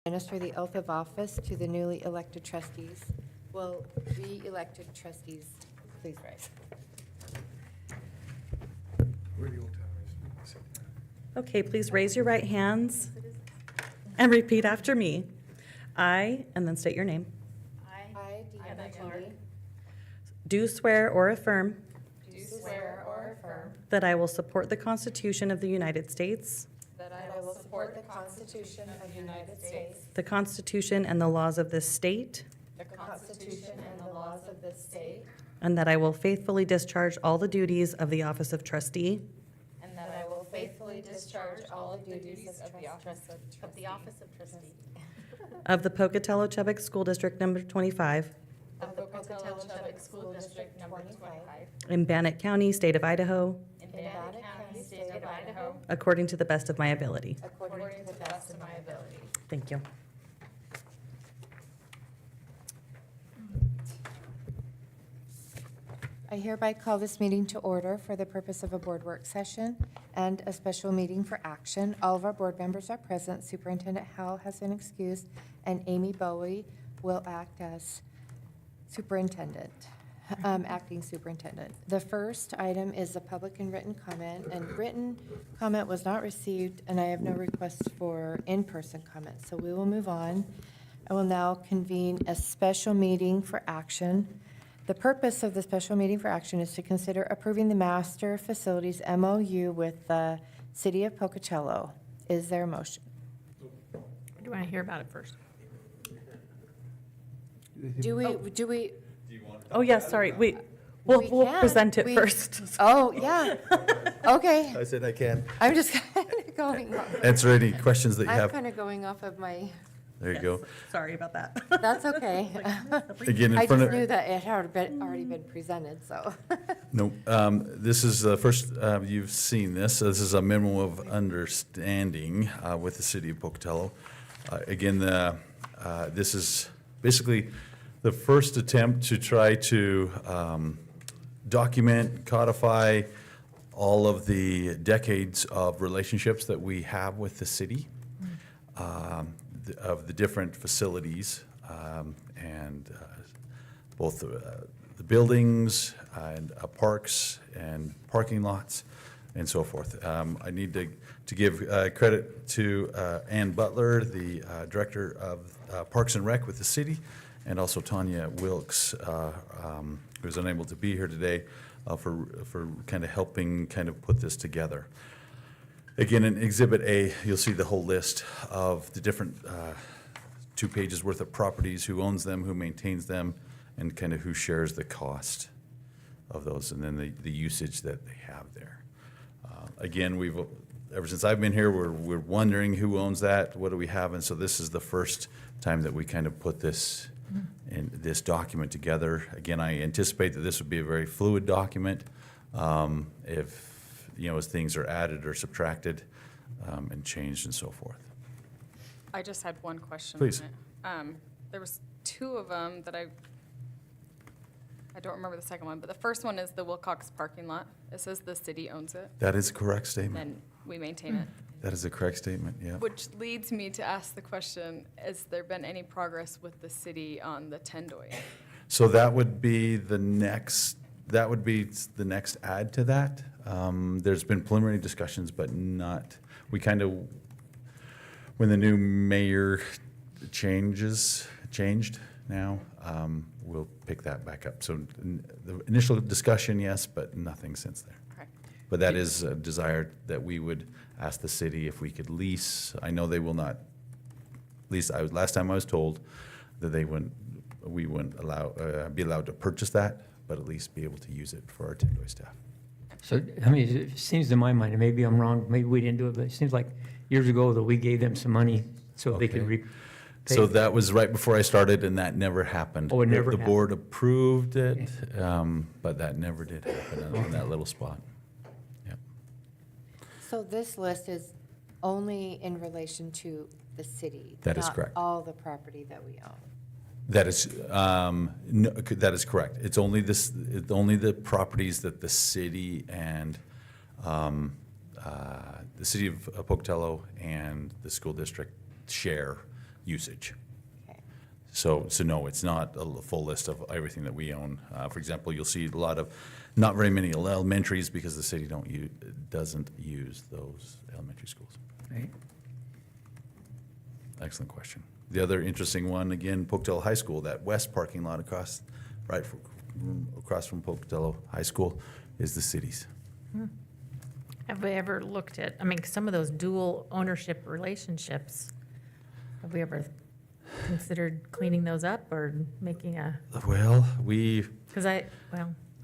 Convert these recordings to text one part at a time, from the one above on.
Administer the oath of office to the newly elected trustees. Will the elected trustees please rise? We're the old timers. Okay, please raise your right hands and repeat after me. I, and then state your name, I, Deanna Clark, do swear or affirm do swear or affirm that I will support the Constitution of the United States, that I will support the Constitution of the United States, the Constitution and the laws of this state, the Constitution and the laws of this state, and that I will faithfully discharge all the duties of the office of trustee and that I will faithfully discharge all the duties of the office of trustee of the Pocatello Chubbuck School District Number 25 of the Pocatello Chubbuck School District Number 25 in Bannock County, state of Idaho, in Bannock County, state of Idaho, according to the best of my ability. according to the best of my ability. Thank you. I hereby call this meeting to order for the purpose of a board work session and a special meeting for action. All of our board members are present. Superintendent Howell has been excused, and Amy Bowie will act as superintendent, acting superintendent. The first item is the public and written comment, and written comment was not received, and I have no requests for in-person comments, so we will move on. I will now convene a special meeting for action. The purpose of the special meeting for action is to consider approving the master facilities MOU with the city of Pocatello. Is there a motion? Do you want to hear about it first? Do we, Oh, yes, sorry, we'll can. present it We- first. oh, yeah, okay. I said I can. I'm just kind of going, Answer any questions that you I'm have. kind of going off of my, There you go. Sorry about that. that's okay. Again, I in front just of, knew that it had already been presented, so. no, this is the first, you've seen this. So this is a memo of understanding with the city of Pocatello. Again, this is basically the first attempt to try to document, codify all of the decades of relationships that we have with the city, of the different facilities, and both the buildings and parks and parking lots and so forth. I need to give credit to Ann Butler, the Director of Parks and Rec with the city, and also Tanya Wilkes, who is unable to be here today, for kind of helping kind of put this together. Again, in Exhibit A, you'll see the whole list of the different 2 pages worth of properties, who owns them, who maintains them, and kind of who shares the cost of those, and then the usage that they have there. Again, ever since I've been here, we're wondering who owns that, what do we have, and so this is the first time that we kind of put this in this document together. Again, I anticipate that this would be a very fluid document. If as things are added or subtracted and changed and so forth. I just had one question. Please. On it. There was 2 of them that I don't remember the second one, but the first one is the Wilcox parking lot. It says the city owns it, That is a correct statement. and we maintain it. That is a correct statement, yeah. Which leads me to ask the question, has there been any progress with the city on the Tendoy? So that would be the next add to that. There's been preliminary discussions, but not, when the new mayor changed now, we'll pick that back up. So the initial discussion, yes, but nothing since there. Okay. But that is a desire that we would ask the city if we could lease. I know they will not lease. Last time I was told that we wouldn't be allowed to purchase that, but at least be able to use it for our Tendoy staff. So, I mean, it seems to my mind, and maybe I'm wrong, maybe we didn't do it, but it seems like years ago that we gave them some money so they could Okay. repay. So that was right before I started, and that never happened. Oh, it never The happened. board approved it, but that never did happen on that little spot. Yeah. So this list is only in relation to the city? That is not correct. all the property that we own? That is, that is correct. It's only the properties that the city and the city of Pocatello and the school district share usage. Okay. So no, it's not a full list of everything that we own. For example, you'll see a lot of, not very many elementaries because the city doesn't use those elementary schools. Right? Excellent question. The other interesting one, again, Pocatello High School, that west parking lot across from Pocatello High School is the city's. Have we ever looked at, I mean, some of those dual ownership relationships, have we ever considered cleaning those up or making a, Well, because I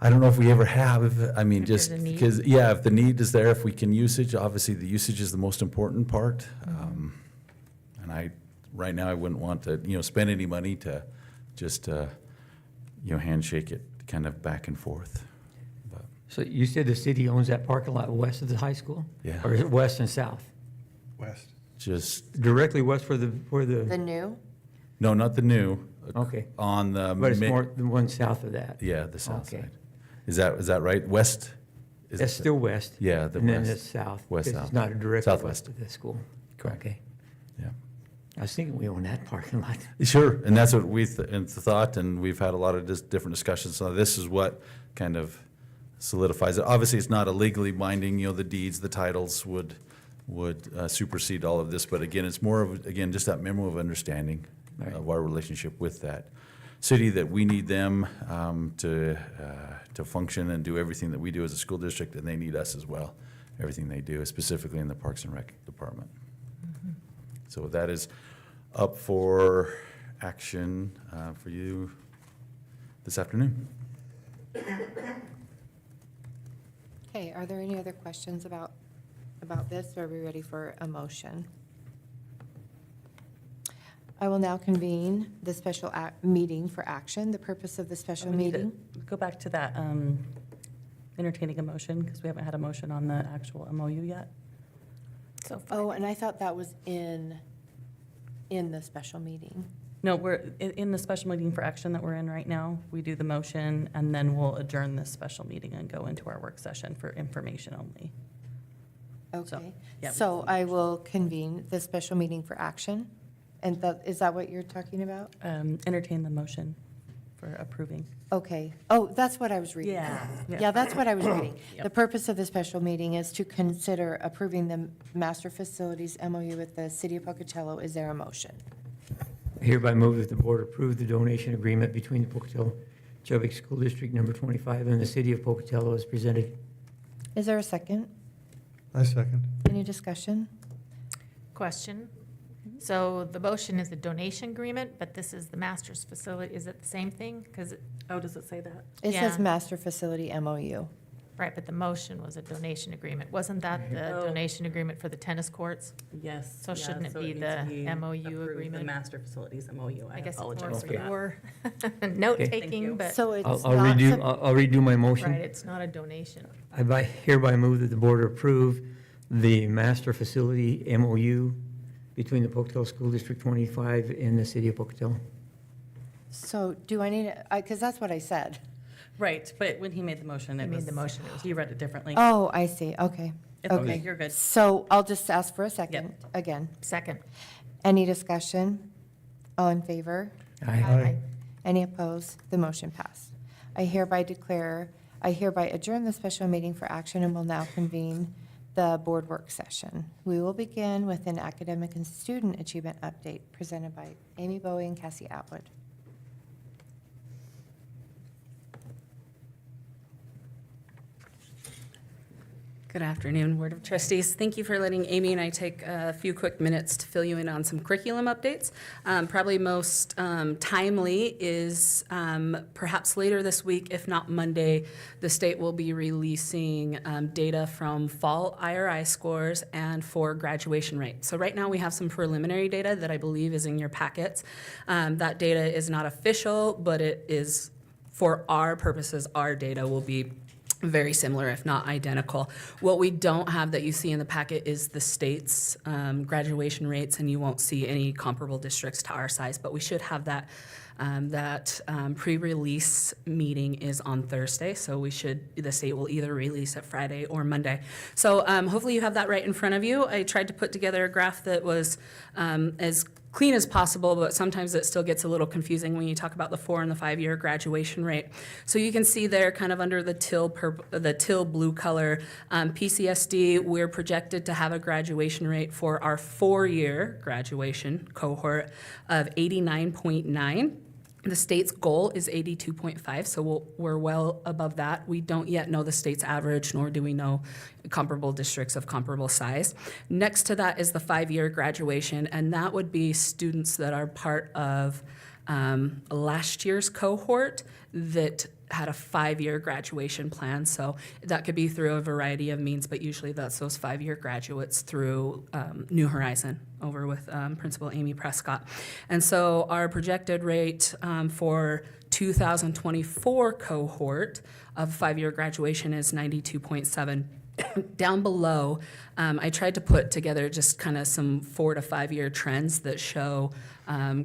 don't know if we ever have. I mean, If just there's a need. because, yeah, if the need is there, if we can usage, obviously the usage is the most important part. And right now, I wouldn't want to, spend any money to just, handshake it kind of back and forth. But, So you said the city owns that parking lot west of the high school? Yeah. Or is it west and south? West. just, Directly west where The the, new? no, not the new. okay. On the. But it's mid- more the one south of that. Yeah, the south Okay. side. Is that right? West? Is That's it- still west. Yeah, the And then west. it's south. West, because south. It's not a direct Southwest. west of the school. Correct. Okay. Yeah. I was thinking we own that parking lot. Sure, and that's what we thought, and we've had a lot of different discussions. So this is what kind of solidifies it. Obviously, it's not a legally binding, the deeds, the titles would supersede all of this. But again, it's more of, just that memo of understanding Right. of our relationship with that city, that we need them to function and do everything that we do as a school district, and they need us as well, everything they do, specifically in the Parks and Rec department. So that is up for action for you this afternoon. Okay, are there any other questions about this, or are we ready for a motion? I will now convene the special meeting for action. The purpose of the special We need to meeting. Go back to that entertaining a motion, because we haven't had a motion on the actual MOU yet. so far. Oh, and I thought that was in the special meeting. No, we're in the special meeting for action that we're in right now. We do the motion, and then we'll adjourn this special meeting and go into our work session for information only. Okay, yeah. so I will convene the special meeting for action. And is that what you're talking about? Entertain the motion for approving. Okay. Oh, that's what I was reading. Yeah. Yeah, that's what I was reading. Yep. The purpose of the special meeting is to consider approving the master facilities MOU with the city of Pocatello. Is there a motion? I hereby move that the board approve the donation agreement between the Pocatello Chubbuck School District Number 25 and the city of Pocatello as presented. Is there a second? I second. Any discussion? Question. So the motion is a donation agreement, but this is the master's facility. Is it the same thing? Because, Oh, does it say that? It says Yeah. master facility MOU. right, but the motion was a donation agreement. Wasn't that the Oh. donation agreement for the tennis courts? Yes. So yeah, shouldn't it so be needs the to be MOU approved, agreement? The master facilities MOU. I guess it's more apologize for Okay. that. for Thank note-taking, you. but, So it's I'll not, redo, I'll redo my motion. right, it's not a donation. I hereby move that the board approve the master facility MOU between the Pocatello School District 25 and the city of Pocatello. so do I need, because that's what I said. Right, but when he made the motion, He it made was, the motion, it was he read it differently. Oh, I see, okay. It's okay, Okay. you're good. So I'll just ask for a second, again. Second. Any discussion? All in favor? Aye. Any opposed? The motion passed. I hereby adjourn the special meeting for action and will now convene the board work session. We will begin with an academic and student achievement update presented by Amy Bowie and Cassie Atwood. Good afternoon, Board of Trustees. Thank you for letting Amy and I take a few quick minutes to fill you in on some curriculum updates. Probably most timely is perhaps later this week, if not Monday, the state will be releasing data from fall IRI scores and for graduation rate. So right now we have some preliminary data that I believe is in your packets. That data is not official, but it is, for our purposes, our data will be very similar, if not identical. What we don't have that you see in the packet is the state's graduation rates, and you won't see any comparable districts to our size, but we should have that That pre-release meeting is on Thursday, so the state will either release it Friday or Monday. So hopefully you have that right in front of you. I tried to put together a graph that was as clean as possible, but sometimes it still gets a little confusing when you talk about the 4 and the 5 year graduation rate. So you can see there, kind of under the teal blue color, PCSD, we're projected to have a graduation rate for our 4-year graduation cohort of 89.9. The state's goal is 82.5, so we're well above that. We don't yet know the state's average, nor do we know comparable districts of comparable size. Next to that is the 5-year graduation, and that would be students that are part of last year's cohort that had a 5-year graduation plan. So that could be through a variety of means, but usually that's those 5-year graduates through New Horizon over with Principal Amy Prescott. And so our projected rate for 2024 cohort of 5-year graduation is 92.7. Down below, I tried to put together just kind of some 4 to 5 year trends that show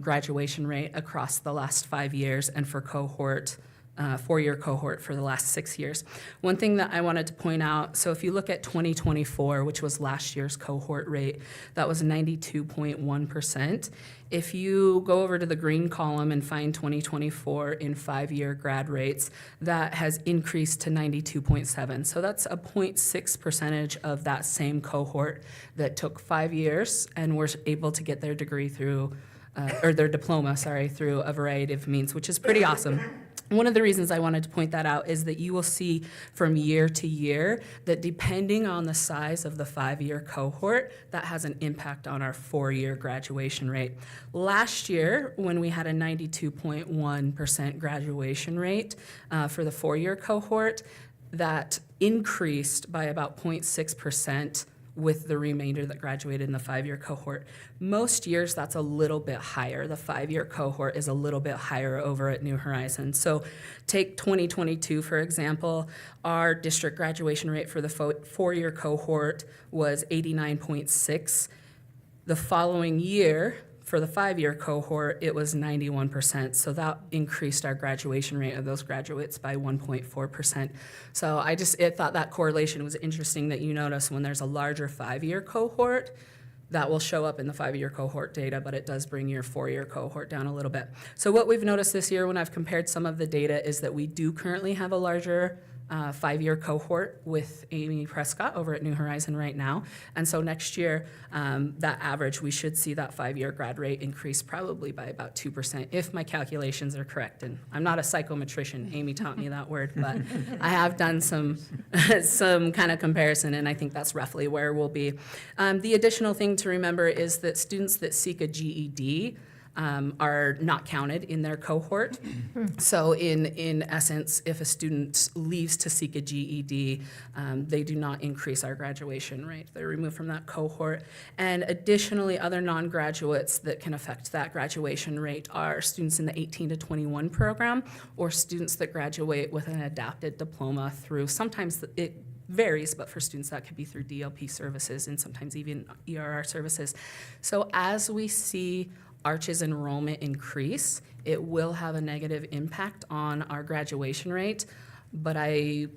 graduation rate across the last 5 years and for cohort 4-year cohort for the last 6 years. One thing that I wanted to point out, so if you look at 2024, which was last year's cohort rate, that was 92.1%. If you go over to the green column and find 2024 in 5-year grad rates, that has increased to 92.7. So that's a 0.6 percentage of that same cohort that took 5 years and were able to get their degree through, or their diploma, sorry, through a variety of means, which is pretty awesome. One of the reasons I wanted to point that out is that you will see from year to year that depending on the size of the 5-year cohort, that has an impact on our 4-year graduation rate. Last year, when we had a 92.1% graduation rate for the 4-year cohort, that increased by about 0.6% with the remainder that graduated in the 5-year cohort. Most years, that's a little bit higher. The 5-year cohort is a little bit higher over at New Horizon. So take 2022, for example. Our district graduation rate for the 4-year cohort was 89.6. The following year, for the 5-year cohort, it was 91%. So that increased our graduation rate of those graduates by 1.4%. So I thought that correlation was interesting that you notice when there's a larger 5-year cohort, that will show up in the 5-year cohort data, but it does bring your 4-year cohort down a little bit. So what we've noticed this year when I've compared some of the data is that we do currently have a larger 5-year cohort with Amy Prescott over at New Horizon right now. And so next year, that average, we should see that 5-year grad rate increase probably by about 2%, if my calculations are correct. And I'm not a psychometrician. Amy taught me that word, but I have done some kind of comparison, and I think that's roughly where we'll be. The additional thing to remember is that students that seek a GED are not counted in their cohort. So in essence, if a student leaves to seek a GED, they do not increase our graduation rate. They're removed from that cohort. And additionally, other non-graduates that can affect that graduation rate are students in the 18 to 21 program or students that graduate with an adapted diploma through, sometimes it varies, but for students that could be through DLP services and sometimes even ERR services. So as we see Arch's enrollment increase, it will have a negative impact on our graduation rate, but I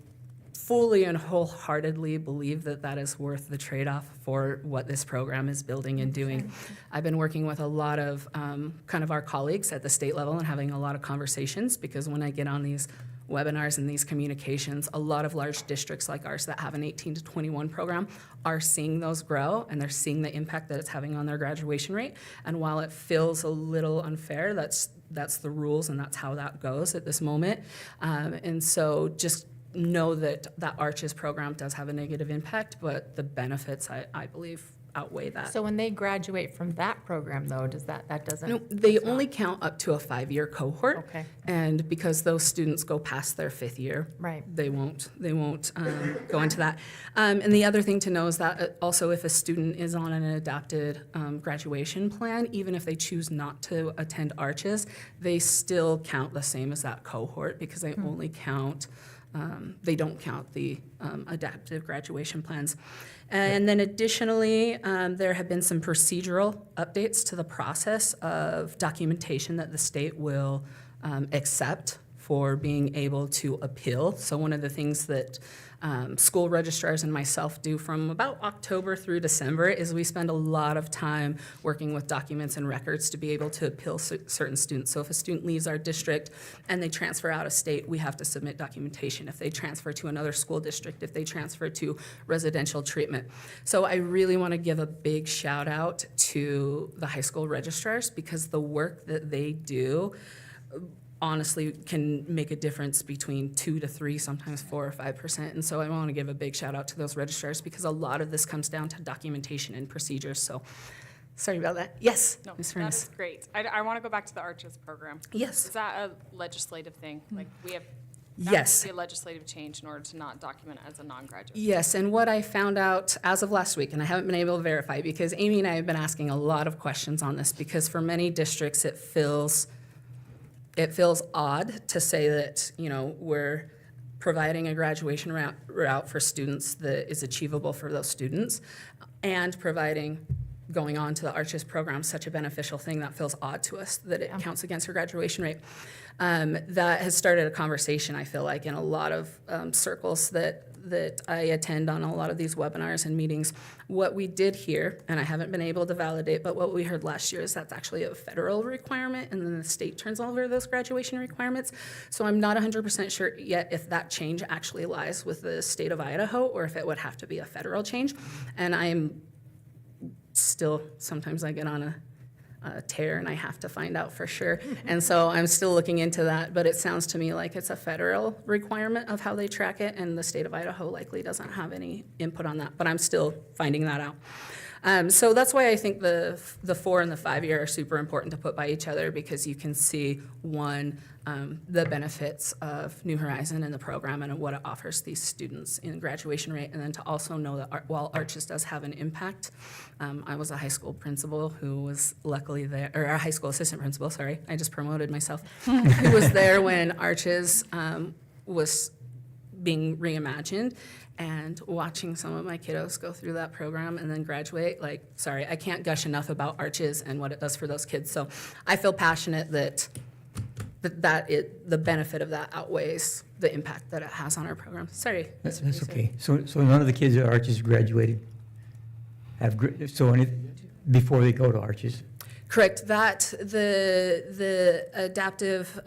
fully and wholeheartedly believe that that is worth the trade-off for what this program is building and doing. I've been working with a lot of kind of our colleagues at the state level and having a lot of conversations, because when I get on these webinars and these communications, a lot of large districts like ours that have an 18 to 21 program are seeing those grow, and they're seeing the impact that it's having on their graduation rate. And while it feels a little unfair, that's the rules and that's how that goes at this moment. And so just know that Arches program does have a negative impact, but the benefits, I believe, outweigh that. So when they graduate from that program, though, that doesn't? No, they only count up to a 5-year cohort. Okay. And because those students go past their 5th year, Right. they won't go into that. And the other thing to know is that also if a student is on an adapted graduation plan, even if they choose not to attend Arches, they still count the same as that cohort, because they only count they don't count the adaptive graduation plans. And then additionally, there have been some procedural updates to the process of documentation that the state will accept for being able to appeal. So one of the things that school registrars and myself do from about October through December is we spend a lot of time working with documents and records to be able to appeal certain students. So if a student leaves our district and they transfer out of state, we have to submit documentation. If they transfer to another school district, if they transfer to residential treatment. So I really want to give a big shout out to the high school registrars because the work that they do honestly can make a difference between 2 to 3, sometimes 4 or 5%. And so I want to give a big shout out to those registrars because a lot of this comes down to documentation and procedures. So sorry about that. Yes, No, Ms. that Furness. is great. I want to go back to the Arches program. Yes. Is that a legislative thing? Like, we have, that Yes. has to be a legislative change in order to not document as a non-graduate? Yes, and what I found out as of last week, and I haven't been able to verify because Amy and I have been asking a lot of questions on this because for many districts it feels odd to say that, you know, we're providing a graduation route for students that is achievable for those students and providing going on to the Arches program, such a beneficial thing. That feels odd to us that it counts against her graduation rate. That has started a conversation, I feel like, in a lot of circles that I attend on a lot of these webinars and meetings. What we did here, and I haven't been able to validate, but what we heard last year is that's actually a federal requirement, and then the state turns over those graduation requirements. So I'm not 100% sure yet if that change actually lies with the state of Idaho or if it would have to be a federal change. And I'm still, sometimes I get on a tear and I have to find out for sure. And so I'm still looking into that, but it sounds to me like it's a federal requirement of how they track it, and the state of Idaho likely doesn't have any input on that, but I'm still finding that out. So that's why I think the 4 and the 5 year are super important to put by each other because you can see, one, the benefits of New Horizon and the program and what it offers these students in graduation rate, and then to also know that while Arches does have an impact, I was a high school principal who was luckily there, or a high school assistant principal, sorry, I just promoted myself, who was there when Arches was being reimagined, and watching some of my kiddos go through that program and then graduate, like, sorry, I can't gush enough about Arches and what it does for those kids. So I feel passionate that the benefit of that outweighs the impact that it has on our program. Sorry. That's Mr. Reeser. okay. So none of the kids at Arches graduated before they go to Arches? Correct. That the adaptive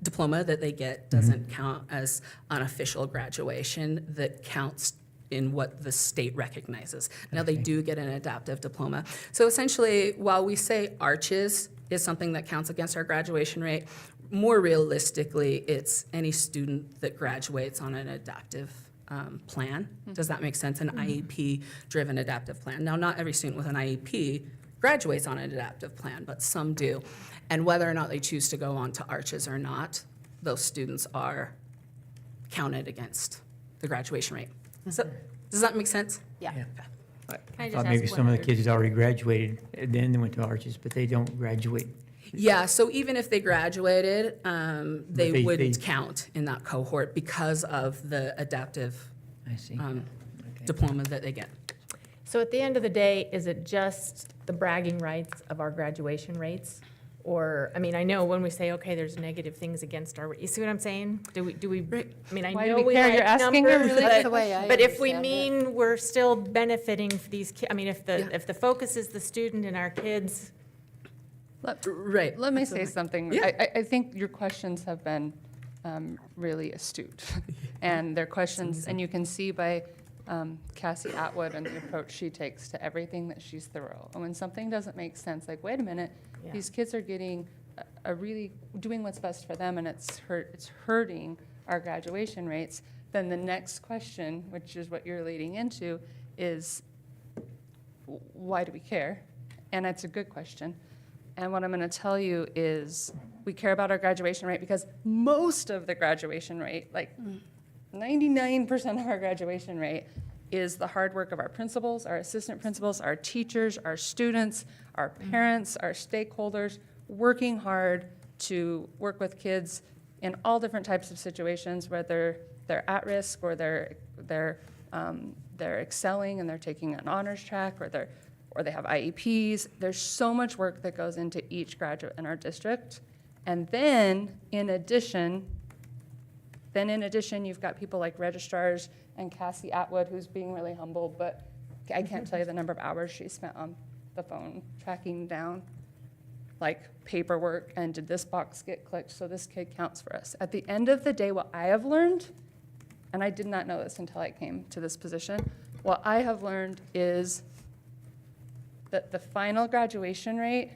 diploma that they get doesn't count as unofficial graduation. That counts in what the state recognizes. Now they do get an adaptive diploma. So essentially, while we say Arches is something that counts against our graduation rate, more realistically, it's any student that graduates on an adaptive plan. Does that make sense? An IEP-driven adaptive plan. Now, not every student with an IEP graduates on an adaptive plan, but some do. And whether or not they choose to go on to Arches or not, those students are counted against the graduation rate. So, does that make sense? Yeah. I I just thought maybe ask some of the whether- kids already graduated, and then they went to Arches, but they don't graduate. Yeah, so even if they graduated, they they- wouldn't count in that cohort because of the adaptive I see. um, Okay. diploma that they get. So at the end of the day, is it just the bragging rights of our graduation rates? Or, I mean, I know when we say, okay, there's negative things against our, you see what I'm saying? Do we, I mean, I Why do know we we care? like You're asking a numbers, really but- good way I But if we understand it. mean we're still benefiting these kids, I mean, if Yeah. the focus is the student and our kids, Right. Let me say something. Yeah. I think your questions have been really astute. And they're questions, and you can see by Cassie Atwood and the approach she takes to everything that she's thorough. And when something doesn't make sense, like, wait a minute, Yeah. these kids are getting a really, doing what's best for them, and it's hurting our graduation rates, then the next question, which is what you're leading into, is why do we care? And it's a good question. And what I'm going to tell you is we care about our graduation rate because most of the graduation rate, like 99% of our graduation rate, is the hard work of our principals, our assistant principals, our teachers, our students, our parents, our stakeholders, working hard to work with kids in all different types of situations, whether they're at risk or they're excelling and they're taking an honors track, or they have IEPs. There's so much work that goes into each graduate in our district. And then in addition, you've got people like registrars and Cassie Atwood, who's being really humble, but I can't tell you the number of hours she spent on the phone tracking down like paperwork and did this box get clicked so this kid counts for us. At the end of the day, what I have learned, and I did not know this until I came to this position, what I have learned is that the final graduation rate,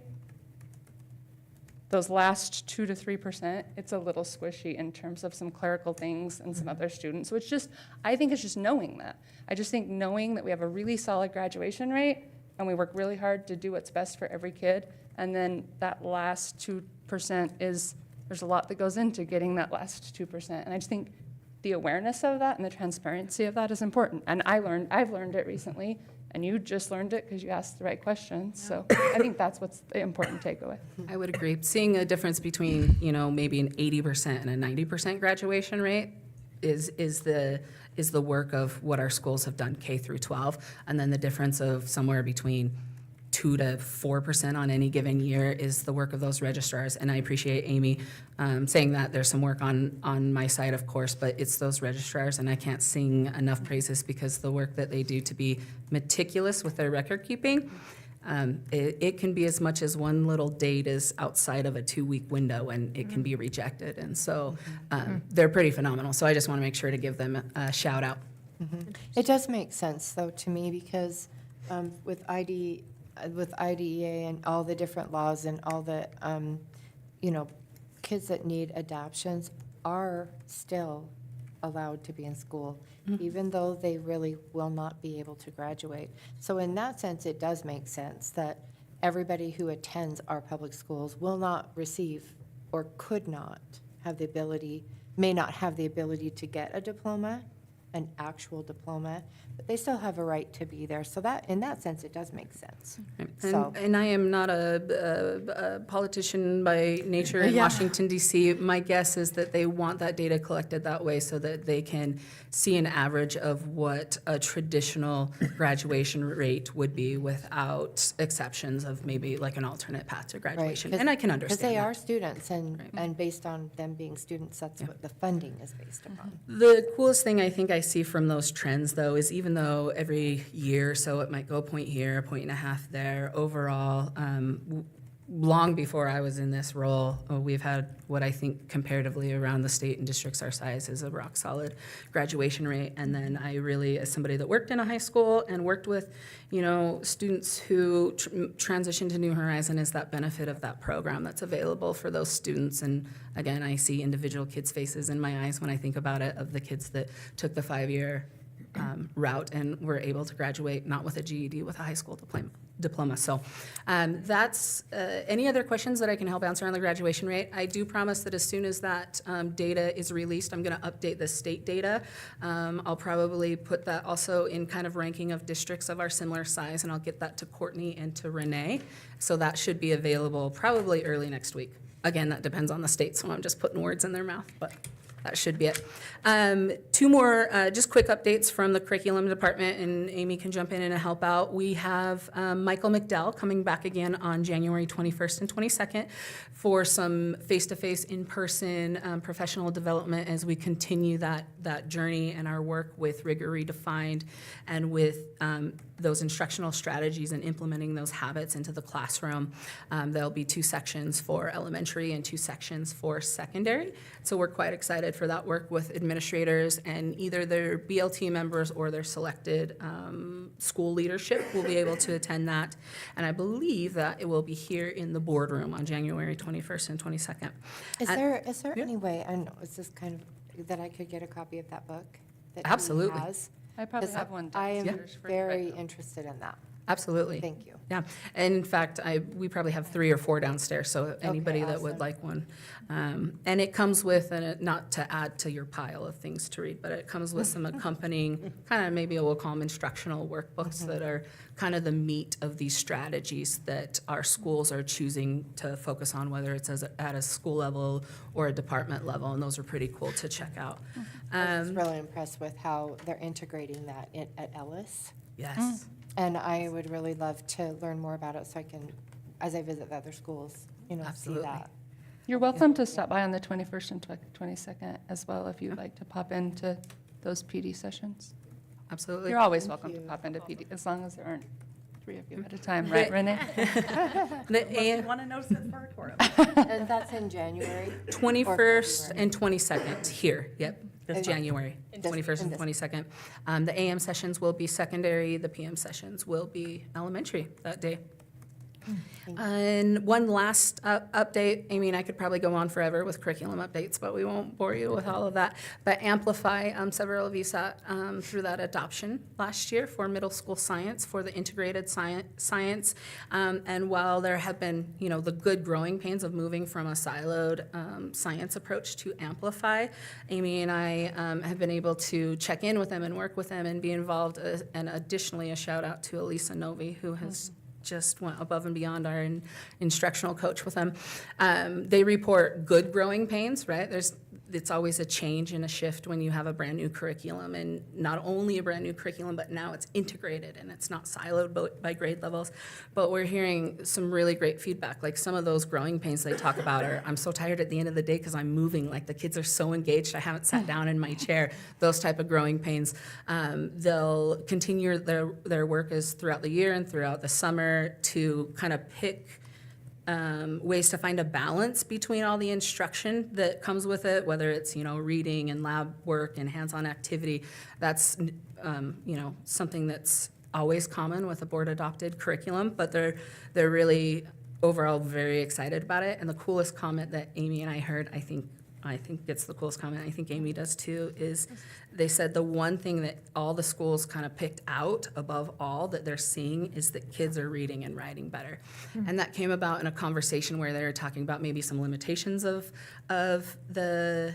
those last 2 to 3%, it's a little squishy in terms of some clerical things and some other students. So it's just, I think it's just knowing that. I just think knowing that we have a really solid graduation rate and we work really hard to do what's best for every kid. And then that last 2% there's a lot that goes into getting that last 2%. And I just think the awareness of that and the transparency of that is important. And I've learned it recently, and you just learned it because you asked the right questions. So I think that's what's the important takeaway. I would agree. Seeing a difference between, maybe an 80% and a 90% graduation rate is the work of what our schools have done K through 12, and then the difference of somewhere between 2 to 4% on any given year is the work of those registrars. And I appreciate Amy saying that. There's some work on my side, of course, but it's those registrars, and I can't sing enough praises because the work that they do to be meticulous with their record keeping. It can be as much as one little date is outside of a 2-week window, and it can be rejected. And so they're pretty phenomenal. So I just want to make sure to give them a shout out. It does make sense, though, to me, because with IDEA and all the different laws and all the, kids that need adoptions are still allowed to be in school, even though they really will not be able to graduate. So in that sense, it does make sense that everybody who attends our public schools will not receive or could not have the ability, may not have the ability to get a diploma, an actual diploma, but they still have a right to be there. So that, in that sense, it does make sense. So, And I am not a politician by nature in Yeah. Washington, D.C. My guess is that they want that data collected that way so that they can see an average of what a traditional graduation rate would be without exceptions of maybe like an alternate path to graduation. 'cause- And I can understand Because they that. are students, and based on them being students, that's what the funding is based upon. The coolest thing I think I see from those trends, though, is even though every year or so it might go a point here, a point and a half there, overall, long before I was in this role, we've had what I think comparatively around the state and districts our size is a rock solid graduation rate. And then I really, as somebody that worked in a high school and worked with, students who transition to New Horizon, is that benefit of that program that's available for those students. And again, I see individual kids' faces in my eyes when I think about it, of the kids that took the 5-year route and were able to graduate, not with a GED, with a high school diploma. So that's any other questions that I can help answer on the graduation rate. I do promise that as soon as that data is released, I'm going to update the state data. I'll probably put that also in kind of ranking of districts of our similar size, and I'll get that to Courtney and to Renee. So that should be available probably early next week. Again, that depends on the state, so I'm just putting words in their mouth, but that should be it. 2 more just quick updates from the curriculum department, and Amy can jump in and help out. We have Michael McDowell coming back again on January 21st and 22nd for some face-to-face, in-person professional development as we continue that journey and our work with Rigor Redefined and with those instructional strategies and implementing those habits into the classroom. There'll be 2 sections for elementary and 2 sections for secondary. So we're quite excited for that work with administrators, and either their BLT members or their selected school leadership will be able to attend that. And I believe that it will be here in the boardroom on January 21st and 22nd. Is there any way, I know, is this kind of, that I could get a copy of that book? That he Absolutely. has? I probably 'Cause have one I am downstairs for you right very now. interested in that. Absolutely. Thank you. Yeah, and in fact, we probably have 3 or 4 downstairs, so anybody that would awesome. like one. And it comes with, and not to add to your pile of things to read, but it comes with some accompanying, kind of maybe we'll call them instructional workbooks that are kind of the meat of these strategies that our schools are choosing to focus on, whether it's at a school level or a department level, and those are pretty cool to check out. I was really impressed with how they're integrating that at Ellis. Yes. And I would really love to learn more about it so I can, as I visit the other schools, see Absolutely. that. You're welcome to stop by on the 21st and 22nd as well if you'd like to pop into those PD sessions. Absolutely. You're always Thank welcome to you. pop into PD, as long as there aren't 3 of you at a time, right, Renee? The Want to know since for a quorum. And that's in January? 21st and 22nd here, yep, This January, This- 21st and in 22nd. The AM sessions will be secondary, the PM sessions will be elementary that day. And one last update, Amy and I could probably go on forever with curriculum updates, but we won't bore you with all of that. But Amplify, several of you sat through that adoption last year for middle school science, for the integrated science. And while there have been, the good growing pains of moving from a siloed science approach to Amplify, Amy and I have been able to check in with them and work with them and be involved. And additionally, a shout out to Elisa Novi, who has just went above and beyond our instructional coach with them. They report good growing pains, right? It's always a change and a shift when you have a brand new curriculum, and not only a brand new curriculum, but now it's integrated and it's not siloed by grade levels. But we're hearing some really great feedback. Like some of those growing pains they talk about are, I'm so tired at the end of the day because I'm moving. Like the kids are so engaged, I haven't sat down in my chair. Those type of growing pains. They'll continue their work is throughout the year and throughout the summer to kind of pick ways to find a balance between all the instruction that comes with it, whether it's, reading and lab work and hands-on activity. That's, something that's always common with a board-adopted curriculum, but they're really overall very excited about it. And the coolest comment that Amy and I heard, I think it's the coolest comment, I think Amy does too, is they said the one thing that all the schools kind of picked out above all that they're seeing is that kids are reading and writing better. And that came about in a conversation where they were talking about maybe some limitations of the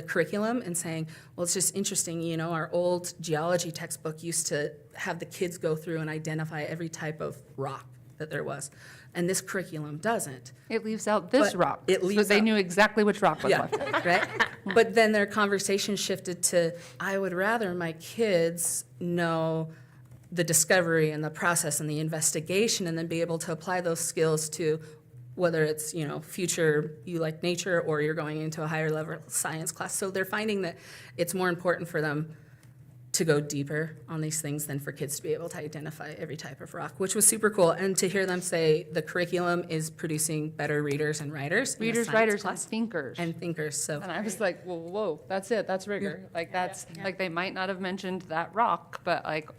curriculum and saying, well, it's just interesting, our old geology textbook used to have the kids go through and identify every type of rock that there was. And this curriculum doesn't. It leaves out this But rock. it So leaves they out- knew exactly which rock was Yeah, left. right? But then their conversation shifted to, I would rather my kids know the discovery and the process and the investigation and then be able to apply those skills to whether it's, future, you like nature or you're going into a higher level science class. So they're finding that it's more important for them to go deeper on these things than for kids to be able to identify every type of rock, which was super cool. And to hear them say the curriculum is producing better readers and writers. in a Readers, science writers, and class. thinkers. And thinkers, so. And I was like, whoa, that's it, that's rigor. Like, that's, like, they might not have mentioned that rock, but like,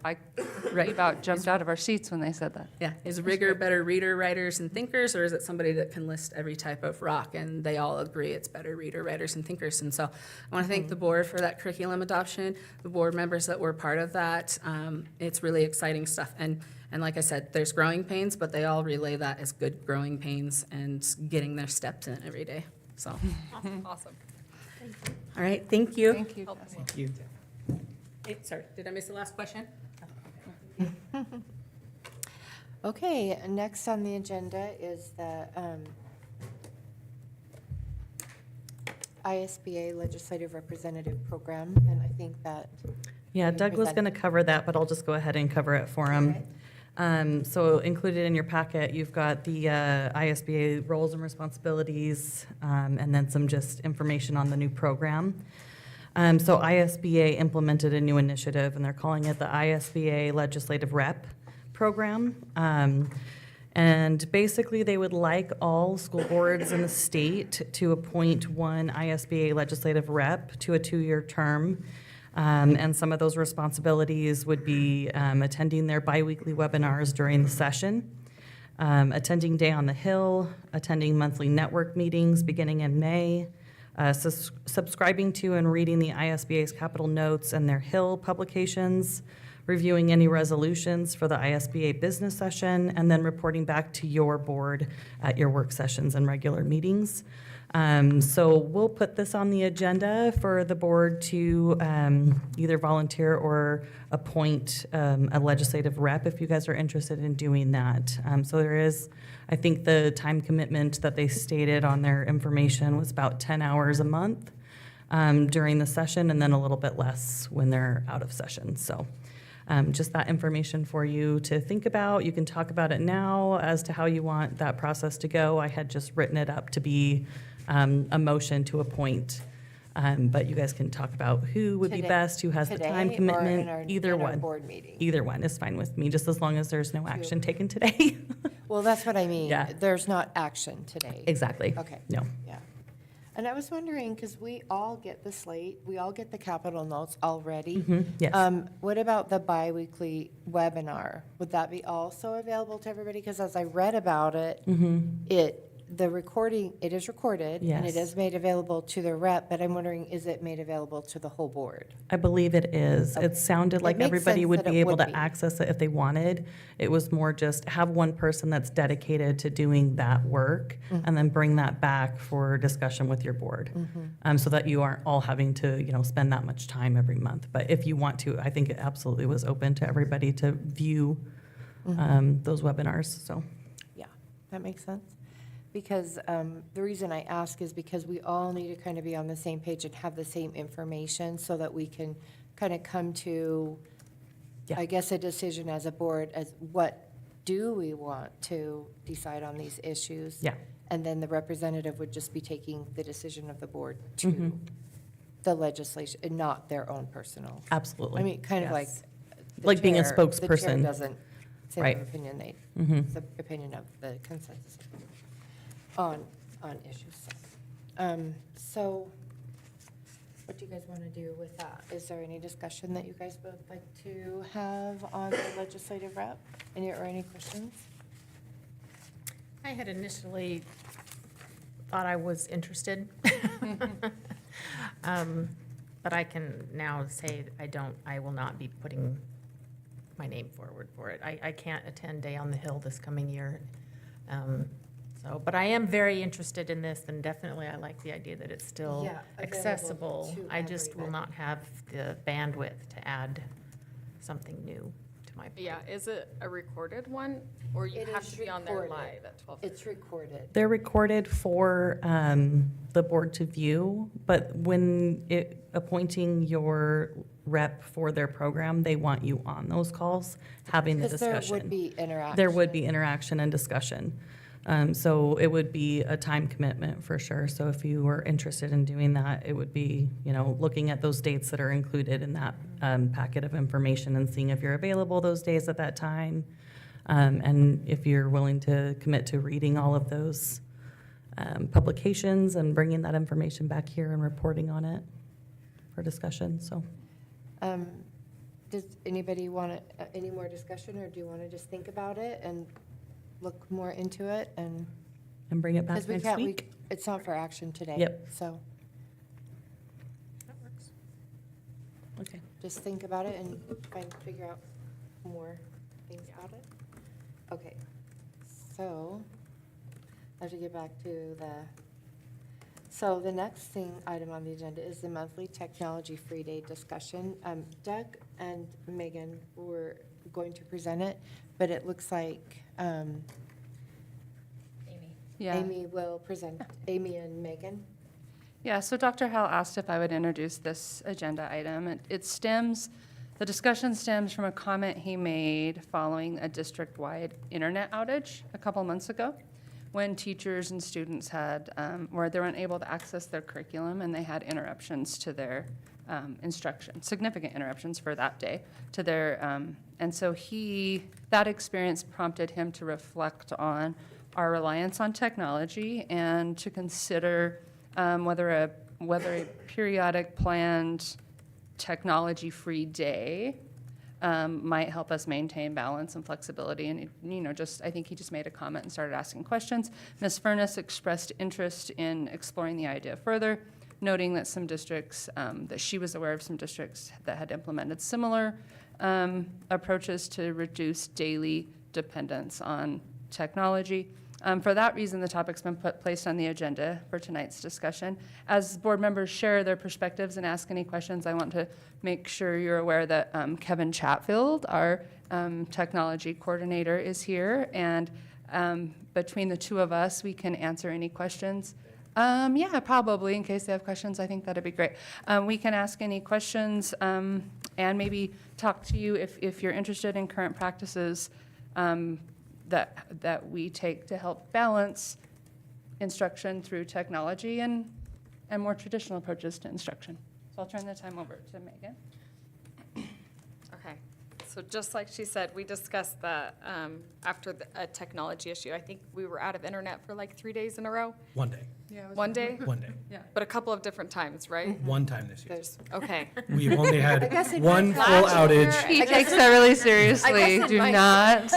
we about jumped out of our seats when they said that. Yeah, is rigor better reader, writers, and thinkers, or is it somebody that can list every type of rock? And they all agree it's better reader, writers, and thinkers. And so I want to thank the board for that curriculum adoption, the board members that were part of that. It's really exciting stuff. And like I said, there's growing pains, but they all relay that as good growing pains and getting their steps in every day. So, Awesome. all right, thank you. Thank you. Thank you. Hey, sorry, did I miss the last question? Okay, next on the agenda is the ISBA Legislative Representative Program, and I think that. Yeah, you Doug was presented- going to cover that, but I'll just go ahead and cover it for him. So included in your packet, you've got the ISBA roles and responsibilities, and then some just information on the new program. So ISBA implemented a new initiative, and they're calling it the ISBA Legislative Rep Program. And basically, they would like all school boards in the state to appoint one ISBA legislative rep to a 2-year term. And some of those responsibilities would be attending their biweekly webinars during the session, attending Day on the Hill, attending monthly network meetings beginning in May, subscribing to and reading the ISBA's capital notes and their Hill publications, reviewing any resolutions for the ISBA business session, and then reporting back to your board at your work sessions and regular meetings. So we'll put this on the agenda for the board to either volunteer or appoint a legislative rep if you guys are interested in doing that. So there is, I think the time commitment that they stated on their information was about 10 hours a month during the session, and then a little bit less when they're out of session. So just that information for you to think about. You can talk about it now as to how you want that process to go. I had just written it up to be a motion to appoint, but you guys can talk about who would be Today- best, who has the time Today or in our- commitment, either in our one. board meeting? Either one is fine with me, just as long as there's no action taken today. Well, that's what I mean. Yeah. There's not action today. Exactly. Okay. No. Yeah. And I was wondering, because we all get the slate, we all get the capital notes already. Yes. What about the biweekly webinar? Would that be also available to everybody? Because as I read about it, the recording, it is recorded. And it Yes. is made available to the rep, but I'm wondering, is it made available to the whole board? I believe it is. It sounded like makes everybody sense would that it be able would to be. access it if they wanted. It was more just have one person that's dedicated to doing that work and then bring that back for discussion with your board. So that you aren't all having to, spend that much time every month. But if you want to, I think it absolutely was open to everybody to view those webinars, so. Yeah, that makes sense. Because the reason I ask is because we all need to kind of be on the same page and have the same information so that we can kind of come to, Yeah. I guess, a decision as a board as what do we want to decide on these issues? Yeah. And then the representative would just be taking the decision of the board to the legislation and not their own personal. Absolutely. I mean, kind of like. Yes. the Like being a chair- The spokesperson. chair doesn't say Right. their opinion, it's the opinion of the consensus on issues. So what do you guys want to do with that? Is there any discussion that you guys would like to have on the legislative rep? Or any questions? I had initially thought I was interested. But I can now say I will not be putting my name forward for it. I can't attend Day on the Hill this coming year. But I am very interested in this, and definitely I like the idea that it's still Yeah, available accessible. to I just will everybody. not have the bandwidth to add something new to my. Yeah, is it a recorded one, or you It have is to be on there recorded. live at 12:30? It's recorded. They're recorded for the board to view, but when appointing your rep for their program, they want you on those calls, having the Because there discussion. would be interaction. There would be interaction and discussion. So it would be a time commitment for sure. So if you were interested in doing that, it would be, looking at those dates that are included in that packet of information and seeing if you're available those days at that time. And if you're willing to commit to reading all of those publications and bringing that information back here and reporting on it for discussion, so. Does anybody want any more discussion, or do you want to just think about it and look more into it? And And bring it back because we next can't, week. it's not for action today. Yep. So That works. Okay. just think about it and figure out more things about it. Okay, so I have to get back to so the next item on the agenda is the monthly technology free day discussion. Doug and Megan were going to present it, but it looks like Yeah. Amy will present, Amy and Megan. Yeah, so Dr. Howell asked if I would introduce this agenda item. The discussion stems from a comment he made following a district-wide internet outage a couple months ago, when teachers and students where they weren't able to access their curriculum and they had interruptions to their instruction, significant interruptions for that day to their, and so that experience prompted him to reflect on our reliance on technology and to consider whether a periodic planned technology-free day might help us maintain balance and flexibility. And, I think he just made a comment and started asking questions. Ms. Furness expressed interest in exploring the idea further, noting that some districts, that she was aware of some districts that had implemented similar approaches to reduce daily dependence on technology. For that reason, the topic's been placed on the agenda for tonight's discussion. As board members share their perspectives and ask any questions, I want to make sure you're aware that Kevin Chatfield, our technology coordinator, is here, and between the two of us, we can answer any questions. Yeah, probably, in case they have questions, I think that'd be great. We can ask any questions and maybe talk to you if you're interested in current practices that we take to help balance instruction through technology and more traditional approaches to instruction. So I'll turn the time over to Megan. Okay, so just like she said, we discussed that after a technology issue. I think we were out of internet for like 3 days in a row. 1 day. One day, 1 day. but a couple of different times, right? 1 time this year. Okay. We've only had guess in one my full last year, outage. He takes that really seriously. Do not.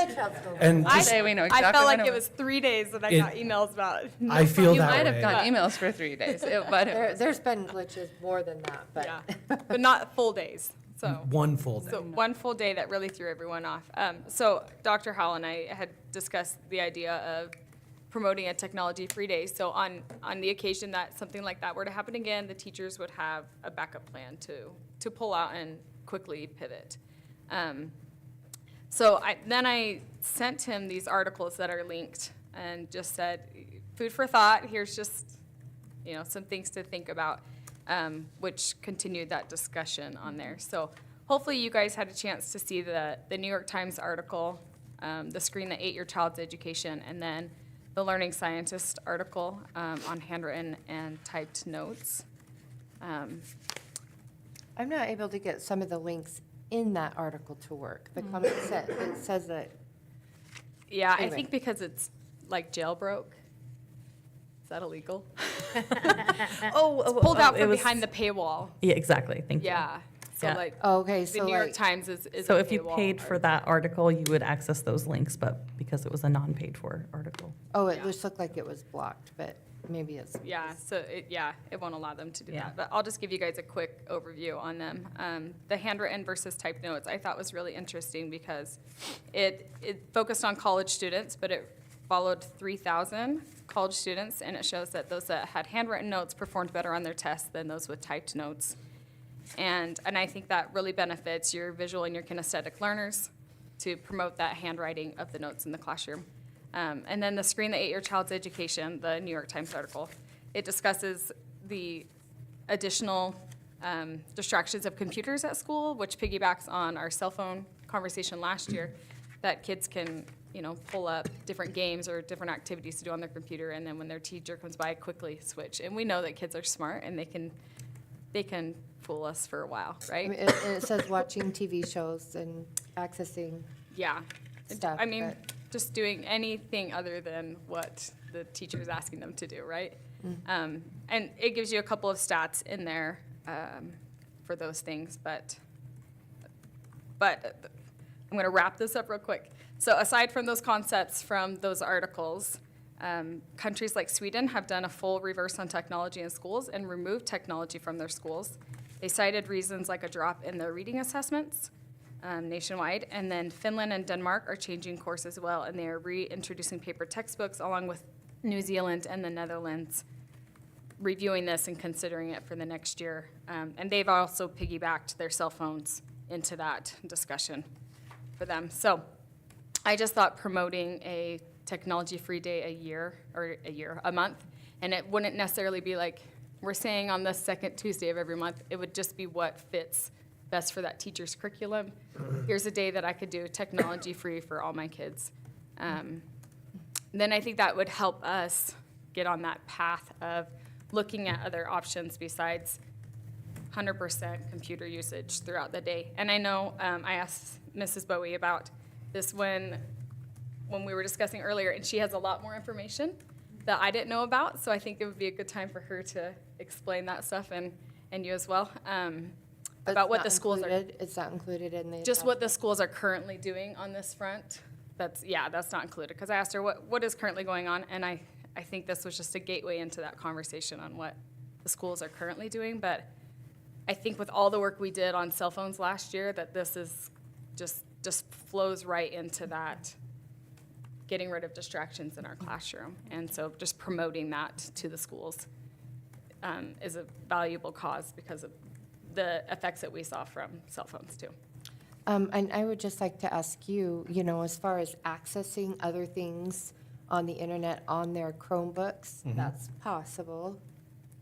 And I just, say we know I exactly felt when like it it was 3 days that I It- got emails about it. I feel You that might have way. gotten emails for 3 days, but There's been glitches more than that, but. Yeah, but not full days, so. 1 full day. So one full day that really threw everyone off. So Dr. Howell and I had discussed the idea of promoting a technology-free day. So on the occasion that something like that were to happen again, the teachers would have a backup plan to pull out and quickly pivot. So then I sent him these articles that are linked and just said, food for thought, here's just, some things to think about, which continued that discussion on there. So hopefully you guys had a chance to see the New York Times article, the Screen That Ate Your Child's Education, and then the Learning Scientist article on handwritten and typed notes. I'm not able to get some of the links in that article to work. The comment it says that, Yeah, I Anyway. think because it's like jailbroke. Is that illegal? Pulled out it from was- behind the paywall. Yeah, exactly, thank you. Yeah, so Yeah. like, oh, okay, the so New York like, Times is So a if you paywall paid for article. that article, you would access those links, but because it was a non-paid-for article. oh, it Yeah. just looked like it was blocked, but maybe it's. Yeah, so it won't allow them to do Yeah. that. But I'll just give you guys a quick overview on them. The handwritten versus typed notes I thought was really interesting because it focused on college students, but it followed 3,000 college students, and it shows that those that had handwritten notes performed better on their tests than those with typed notes. And I think that really benefits your visual and your kinesthetic learners to promote that handwriting of the notes in the classroom. And then the Screen That Ate Your Child's Education, the New York Times article, it discusses the additional distractions of computers at school, which piggybacks on our cell phone conversation last year, that kids can, pull up different games or different activities to do on their computer, and then when their teacher comes by, quickly switch. And we know that kids are smart, and they can fool us for a while, I right? mean, it says watching TV shows and accessing Yeah. stuff. I mean, but- just doing anything other than what the teacher is asking them to do, right? And it gives you a couple of stats in there for those things, but I'm going to wrap this up real quick. So aside from those concepts from those articles, countries like Sweden have done a full reverse on technology in schools and removed technology from their schools. They cited reasons like a drop in their reading assessments nationwide. And then Finland and Denmark are changing course as well, and they are reintroducing paper textbooks along with New Zealand and the Netherlands reviewing this and considering it for the next year. And they've also piggybacked their cell phones into that discussion for them. So I just thought promoting a technology-free day a month, and it wouldn't necessarily be like we're saying on the second Tuesday of every month. It would just be what fits best for that teacher's curriculum. Here's a day that I could do technology-free for all my kids. Then I think that would help us get on that path of looking at other options besides 100% computer usage throughout the day. And I know I asked Mrs. Bowie about this when we were discussing earlier, and she has a lot more information that I didn't know about, so I think it would be a good time for her to explain that stuff, and you as well, But about it's what not the schools are, included- It's not included in the. just what the schools are currently doing on this front. That's not included, because I asked her what is currently going on, and I think this was just a gateway into that conversation on what the schools are currently doing, but I think with all the work we did on cell phones last year, that this is just flows right into that, getting rid of distractions in our classroom. And so just promoting that to the schools is a valuable cause because of the effects that we saw from cell phones too. And I would just like to ask you, as far as accessing other things on the internet on their Chromebooks, that's possible.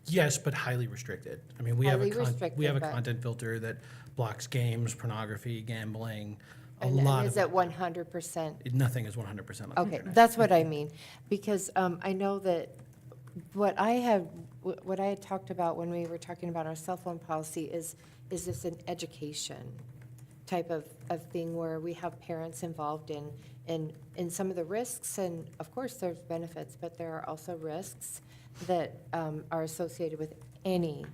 Yes, but highly restricted. I mean, we have Highly we have a restricted, but- content filter that blocks games, pornography, gambling, a And lot is of it 100%? Nothing is 100% on the Okay, internet. that's what I mean, because I know that what I had talked about when we were talking about our cell phone policy is this an education type of thing where we have parents involved in some of the risks, and of course, there's benefits, but there are also risks that are associated with anything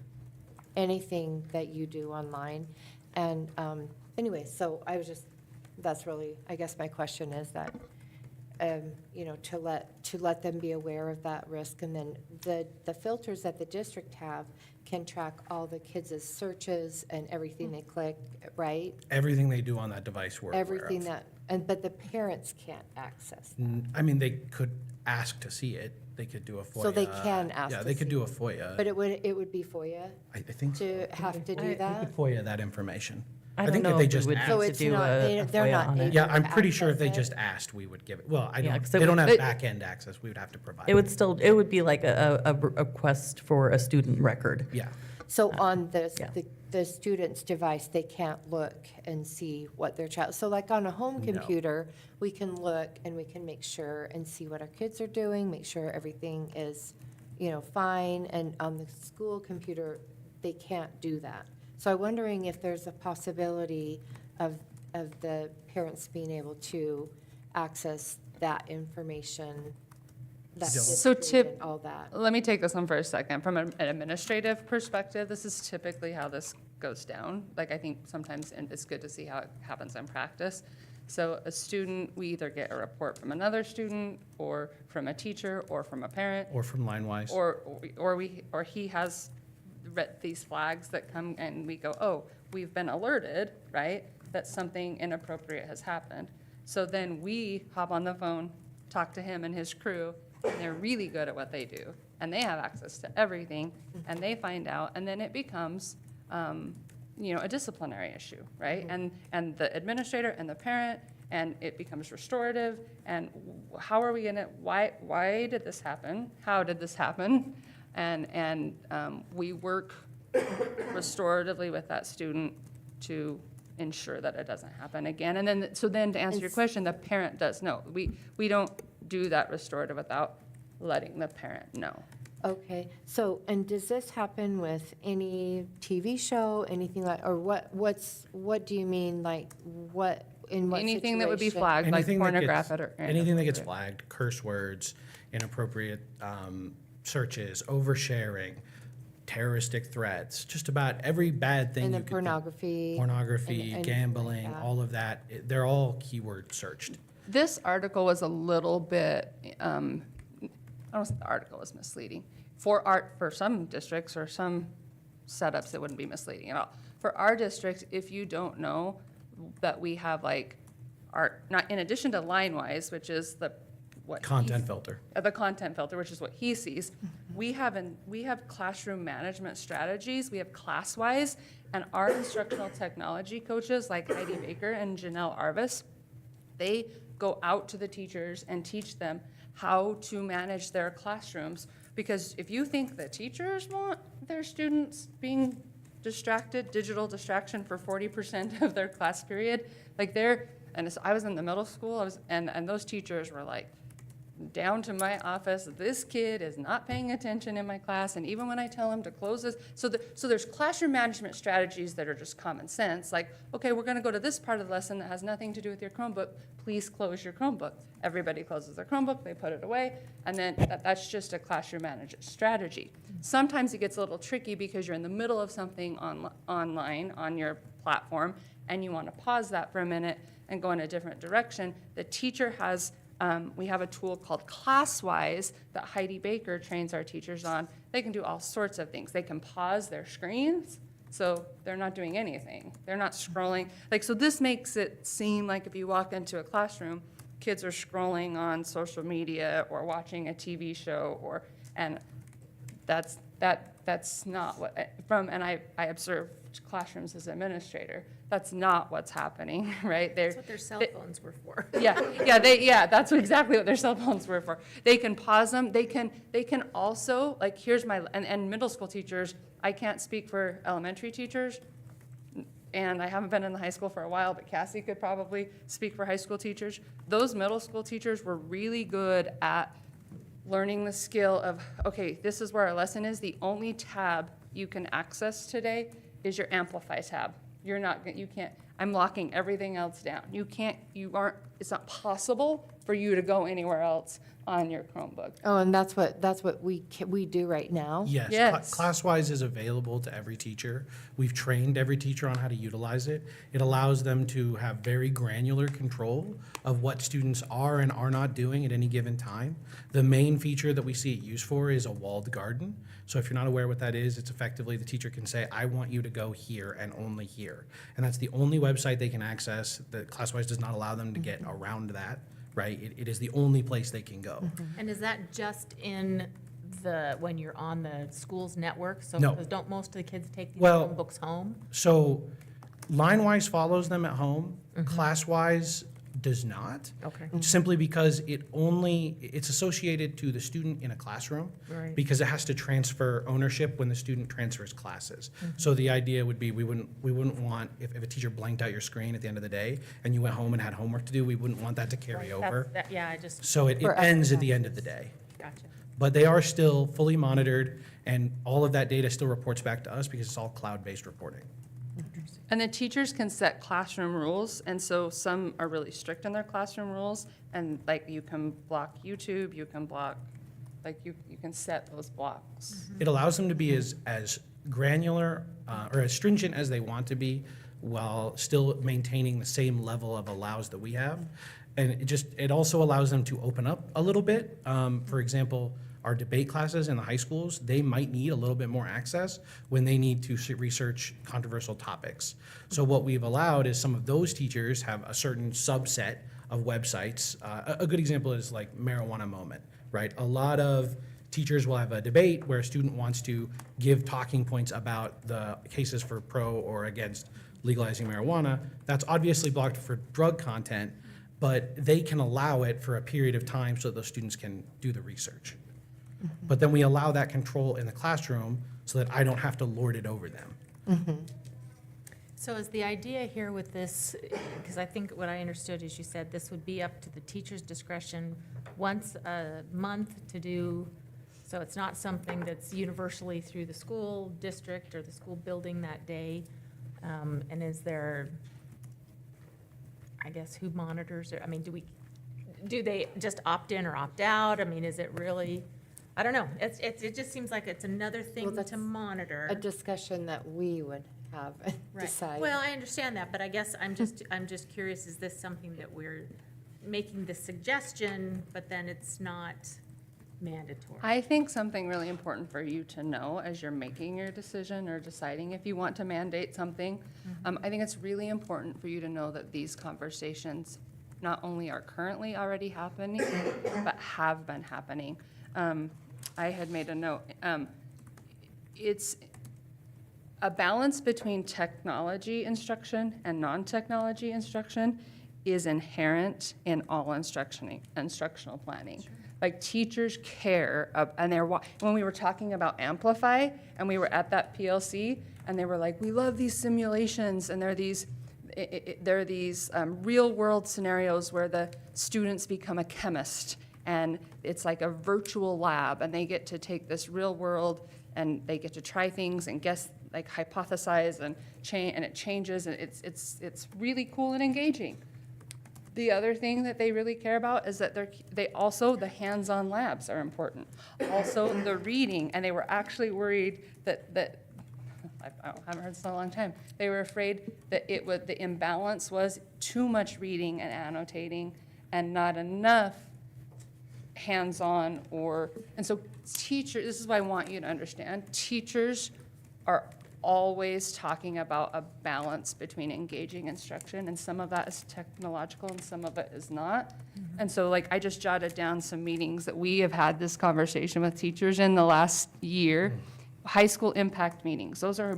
that you do online. And anyway, so that's really, I guess my question is that, to let them be aware of that risk. And then the filters that the district have can track all the kids' searches and everything they click, right? Everything they do on that device we're aware of. Everything but the parents can't access that. I mean, they could ask to see it. They could do a FOIA. So they can ask Yeah, to they could see do a it. FOIA. But it would be FOIA I think so. to have to do They that? could FOIA that information. I don't think know that they if we just would asked. So need to it's do not- a they're FOIA not on it. able- Yeah, to I'm pretty sure if they access it? just asked, we would give it. Well, Yeah, 'cause it they don't would- have it- back-end access. We would have to provide. It would be like a request for a student record. Yeah. So on Yeah. the student's device, they can't look and see what their child, so like on a home No. computer, we can look and we can make sure and see what our kids are doing, make sure everything is, fine. And on the school computer, they can't do that. So I'm wondering if there's a possibility of the parents being able to access that information, that So history and all that. Let me take this one for a second. From an administrative perspective, this is typically how this goes down. Like, I think sometimes, and it's good to see how it happens in practice. So a student, we either get a report from another student, or from a teacher, or from a parent, Or from LineWise. or he has read these flags that come, and we go, oh, we've been alerted, right, that something inappropriate has happened. So then we hop on the phone, talk to him and his crew, and they're really good at what they do, and they have access to everything, and they find out, and then it becomes, a disciplinary issue, right? And the administrator and the parent, and it becomes restorative, and how are we gonna, why did this happen? How did this happen? And we work restoratively with that student to ensure that it doesn't happen again. And then, so then to answer your question, the parent does know. We don't do that restorative without letting the parent know. Okay, so, and does this happen with any TV show, anything like, or what do you mean, like, what, in what situation? Anything that would be flagged, like Anything that gets- pornographic or. Anything that gets flagged, curse words, inappropriate searches, oversharing, terroristic threats, just about every bad thing And you then could think. Pornogaphy, and anything like gambling, that. all of that, they're all keyword searched. This article was a little bit, I don't say the article was misleading. For some districts or some setups, it wouldn't be misleading at all. For our district, if you don't know that we have not in addition to LineWise, which is what Content filter. the content filter, which is what he sees, we have classroom management strategies, we have ClassWise, and our instructional technology coaches like Heidi Baker and Janelle Arvis, they go out to the teachers and teach them how to manage their classrooms. Because if you think that teachers want their students being distracted, digital distraction for 40% of their class period, I was in the middle school, and those teachers were like, down to my office, this kid is not paying attention in my class, and even when I tell him to close this, so there's classroom management strategies that are just common sense, like, okay, we're gonna go to this part of the lesson that has nothing to do with your Chromebook, please close your Chromebook. Everybody closes their Chromebook, they put it away, and then that's just a classroom management strategy. Sometimes it gets a little tricky because you're in the middle of something online on your platform, and you wanna pause that for a minute and go in a different direction. The teacher has we have a tool called ClassWise that Heidi Baker trains our teachers on. They can do all sorts of things. They can pause their screens So they're not doing anything. They're not scrolling. Like, so this makes it seem like if you walk into a classroom, kids are scrolling on social media or watching a TV show and that's not what, and I observe classrooms as administrator. That's not what's happening, right? That's what their cell phones were for. That's exactly what their cell phones were for. They can pause them. They can also, like, here's my, and middle school teachers, I can't speak for elementary teachers, and I haven't been in the high school for a while, but Cassie could probably speak for high school teachers. Those middle school teachers were really good at learning the skill of, okay, this is where our lesson is. The only tab you can access today is your Amplify tab. You can't, I'm locking everything else down. It's not possible for you to go anywhere else on your Chromebook. Oh, and that's what we do right now? Yes, Yes. ClassWise is available to every teacher. We've trained every teacher on how to utilize it. It allows them to have very granular control of what students are and are not doing at any given time. The main feature that we see it used for is a walled garden. So if you're not aware what that is, it's effectively the teacher can say, I want you to go here and only here. And that's the only website they can access. The ClassWise does not allow them to get around that, right? It is the only place they can go. And is that just when you're on the school's network? So No. because don't most of the kids take these Well- books home? So LineWise follows them at home. ClassWise does not. Okay. Simply because it's associated to the student in a classroom. Right. Because it has to transfer ownership when the student transfers classes. So the idea would be, we wouldn't want, if a teacher blanked out your screen at the end of the day and you went home and had homework to do, we wouldn't want that to carry over. Yeah, I just, So it For us, ends at yeah. the end of the day. gotcha. But they are still fully monitored, and all of that data still reports back to us because it's all cloud-based reporting. And the teachers can set classroom rules, and so some are really strict in their classroom rules, and like you can block YouTube, you can block, like you can set those blocks. It allows them to be as granular or as stringent as they want to be while still maintaining the same level of allows that we have. And it also allows them to open up a little bit. For example, our debate classes in the high schools, they might need a little bit more access when they need to research controversial topics. So what we've allowed is some of those teachers have a certain subset of websites. A good example is like Marijuana Moment, right? A lot of teachers will have a debate where a student wants to give talking points about the cases for pro or against legalizing marijuana. That's obviously blocked for drug content, but they can allow it for a period of time so those students can do the research. But then we allow that control in the classroom so that I don't have to lord it over them. So is the idea here with this, because I think what I understood is you said this would be up to the teacher's discretion once a month to do, so it's not something that's universally through the school district or the school building that day? And is there, I guess, who monitors it? I mean, do they just opt in or opt out? I mean, is it really, I don't know. It just seems like it's another Well, thing that's to monitor. A discussion that we would have and Right. decide. Well, I understand that, but I guess I'm just curious, is this something that we're making the suggestion, but then it's not mandatory? I think something really important for you to know as you're making your decision or deciding if you want to mandate something, I think it's really important for you to know that these conversations not only are currently already happening, but have been happening. I had made a note. It's a balance between technology instruction and non-technology instruction is inherent in all instructional planning. Like, teachers care, and when we were talking about Amplify, and we were at that PLC, and they were like, we love these simulations, and there are these real-world scenarios where the students become a chemist, and it's like a virtual lab, and they get to take this real world, and they get to try things and guess, like, hypothesize and change, and it changes, and it's really cool and engaging. The other thing that they really care about is that the hands-on labs are important. Also, the reading, and they were actually worried that I haven't heard this in a long time. They were afraid that the imbalance was too much reading and annotating and not enough hands-on and so teachers, this is what I want you to understand, teachers are always talking about a balance between engaging instruction, and some of that is technological and some of it is not. And so like, I just jotted down some meetings that we have had this conversation with teachers in the last year. High school impact meetings, those are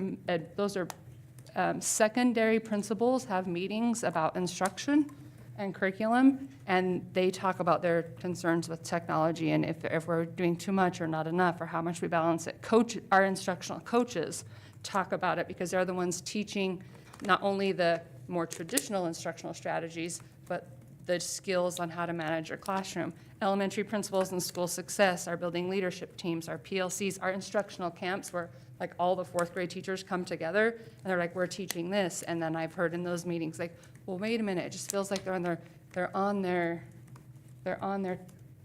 secondary principals have meetings about instruction and curriculum, and they talk about their concerns with technology and if we're doing too much or not enough, or how much we balance it. Our instructional coaches talk about it because they're the ones teaching not only the more traditional instructional strategies, but the skills on how to manage your classroom. Elementary principals and school success are building leadership teams, our PLCs, our instructional camps where like all the fourth grade teachers come together and they're like, we're teaching this. And then I've heard in those meetings like, well, wait a minute, it just feels like they're on their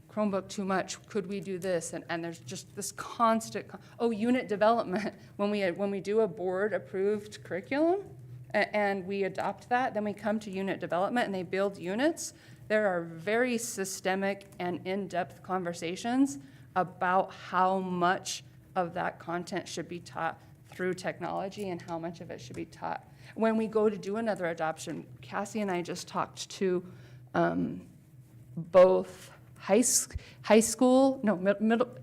Chromebook too much. Could we do this? And there's just this constant, unit development. When we do a board approved curriculum and we adopt that, then we come to unit development and they build units. There are very systemic and in-depth conversations about how much of that content should be taught through technology and how much of it should be taught. When we go to do another adoption, Cassie and I just talked to both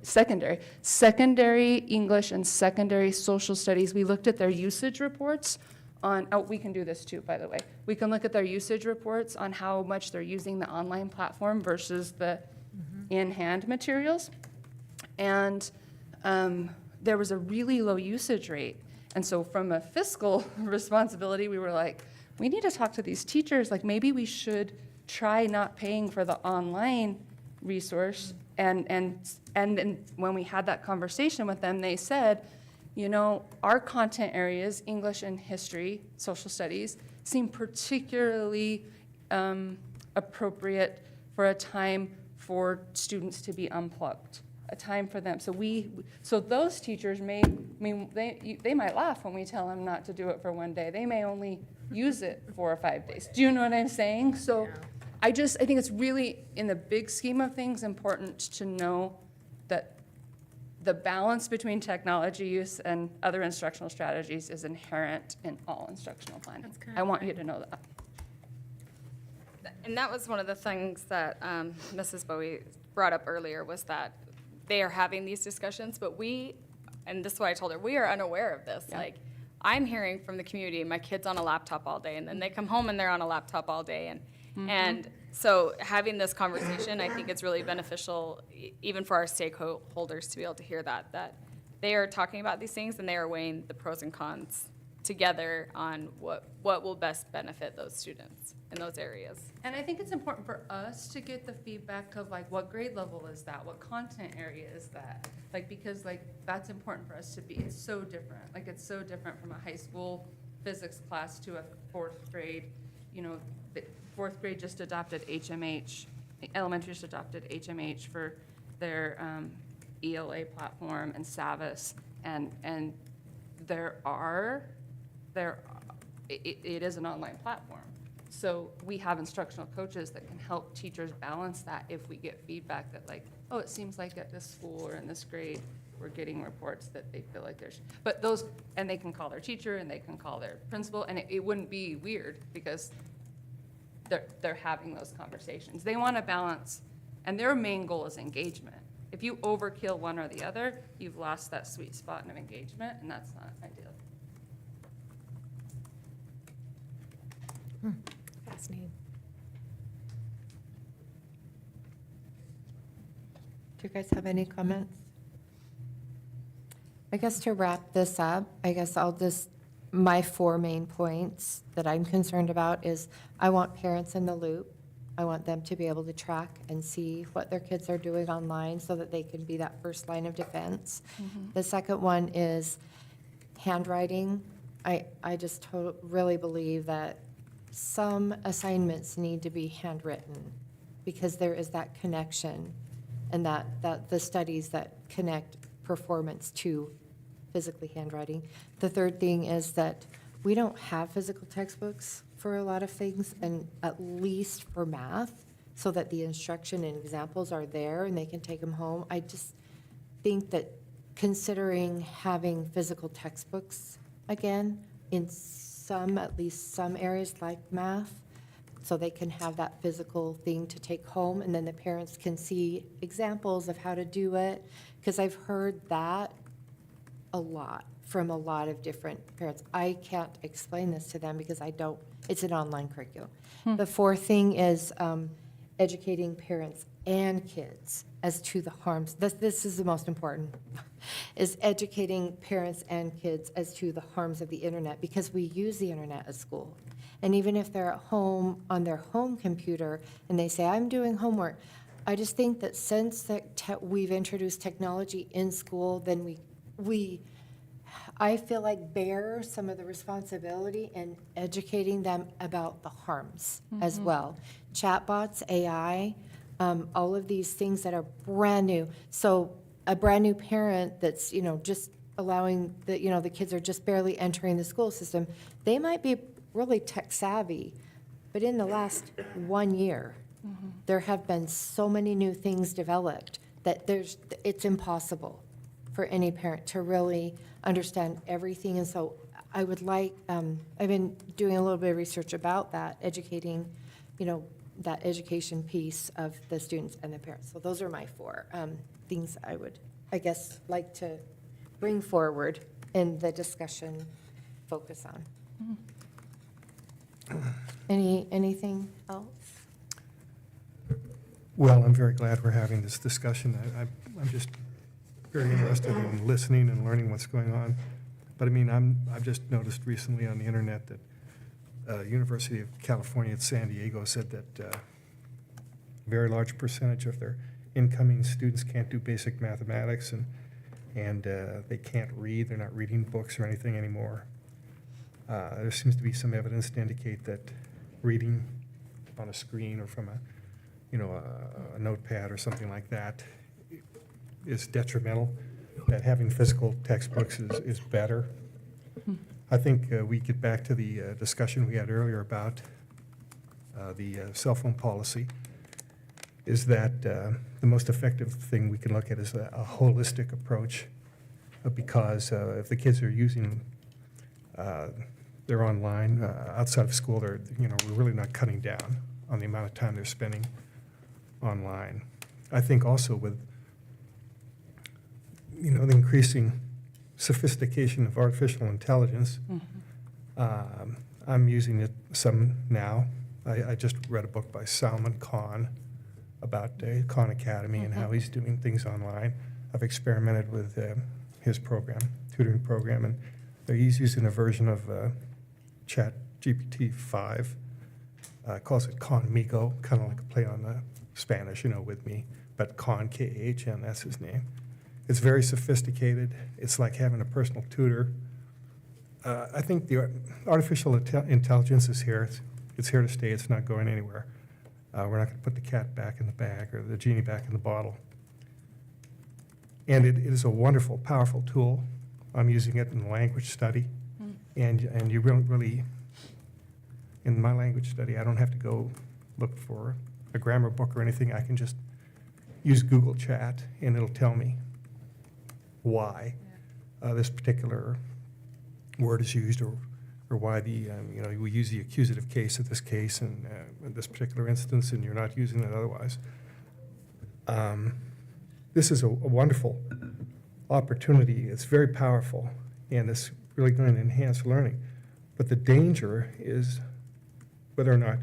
secondary English and secondary social studies. We looked at their usage reports on, we can do this too, by the way. We can look at their usage reports on how much they're using the online platform versus the in-hand materials. And there was a really low usage rate. And so from a fiscal responsibility, we were like, we need to talk to these teachers. Like maybe we should try not paying for the online resource. And when we had that conversation with them, they said, you know, our content areas, English and history, social studies, seem particularly appropriate for a time for students to be unplugged, a time for them. So those teachers they might laugh when we tell them not to do it for one day. They may only use it 4 or 5 days. Do you know what I'm saying? So I think it's really, in the big scheme of things, important to know that the balance between technology use and other instructional strategies is inherent in all instructional planning. I want you to know that. And that was one of the things that Mrs. Bowie brought up earlier, was that they are having these discussions, but and this is what I told her, we are unaware of this. Yeah. Like, I'm hearing from the community, my kid's on a laptop all day, and then they come home and they're on a laptop all day. And so having this conversation, I think it's really beneficial, even for our stakeholders, to be able to hear that they are talking about these things and they are weighing the pros and cons together on what will best benefit those students in those areas. And I think it's important for us to get the feedback of like, what grade level is that? What content area is that? Like, because like, that's important for us to be, it's so different. Like, it's so different from a high school physics class to a fourth grade. You know, the fourth grade just adopted HMH, elementary just adopted HMH for their ELA platform and Savvis. And it is an online platform. So we have instructional coaches that can help teachers balance that if we get feedback that like, oh, it seems like at this school or in this grade, we're getting reports that they feel like there's, but those, and they can call their teacher and they can call their principal, and it wouldn't be weird because they're having those conversations. They want to balance, and their main goal is engagement. If you overkill one or the other, you've lost that sweet spot of engagement, and that's not ideal. Fascinating. Do you guys have any comments? I guess to wrap this up, my 4 main points that I'm concerned about is I want parents in the loop. I want them to be able to track and see what their kids are doing online so that they can be that first line of defense. The second one is handwriting. I just really believe that some assignments need to be handwritten because there is that connection, and that the studies that connect performance to physically handwriting. The third thing is that we don't have physical textbooks for a lot of things, and at least for math, so that the instruction and examples are there and they can take them home. I just think that considering having physical textbooks again in some, at least some areas like math, so they can have that physical thing to take home, and then the parents can see examples of how to do it. Because I've heard that a lot from a lot of different parents. I can't explain this to them because I don't, it's an online curriculum. The fourth thing is educating parents and kids as to the harms. This is the most important, is educating parents and kids as to the harms of the internet, because we use the internet at school. And even if they're at home on their home computer and they say, I'm doing homework, I just think that since we've introduced technology in school, then I feel like bear some of the responsibility in educating them about the harms as well. Chatbots, AI, all of these things that are brand new. So a brand new parent that's, just allowing the kids are just barely entering the school system, they might be really tech savvy, but in the last 1 year, there have been so many new things developed that it's impossible for any parent to really understand everything. And so I would like, I've been doing a little bit of research about that, educating, that education piece of the students and the parents. So those are my four things I would, I guess, like to bring forward in the discussion focus on. Anything else? Well, I'm very glad we're having this discussion. I'm just very interested in listening and learning what's going on. But I mean, I've just noticed recently on the internet that University of California at San Diego said that a very large percentage of their incoming students can't do basic mathematics, and they can't read. They're not reading books or anything anymore. There seems to be some evidence to indicate that reading on a screen or from a notepad or something like that is detrimental, that having physical textbooks is better. I think we get back to the discussion we had earlier about the cell phone policy, is that the most effective thing we can look at is a holistic approach, because if the kids are using they're online outside of school, we're really not cutting down on the amount of time they're spending online. I think also with the increasing sophistication of artificial intelligence, I'm using it some now. I just read a book by Salman Khan about Khan Academy and how he's doing things online. I've experimented with his program, tutoring program, and he's using a version of Chat GPT 5. Calls it Conmigo, kind of like a play on the Spanish, with me, but Khan, K-H-N, that's his name. It's very sophisticated. It's like having a personal tutor. I think the artificial intelligence is here. It's here to stay. It's not going anywhere. We're not going to put the cat back in the bag or the genie back in the bottle. And it is a wonderful, powerful tool. I'm using it in language study. And you really, in my language study, I don't have to go look for a grammar book or anything. I can just use Google Chat, and it'll tell me why this particular word is used, or why we use the accusative case of this case and in this particular instance, and you're not using it otherwise. This is a wonderful opportunity. It's very powerful, and it's really going to enhance learning. But the danger is whether or not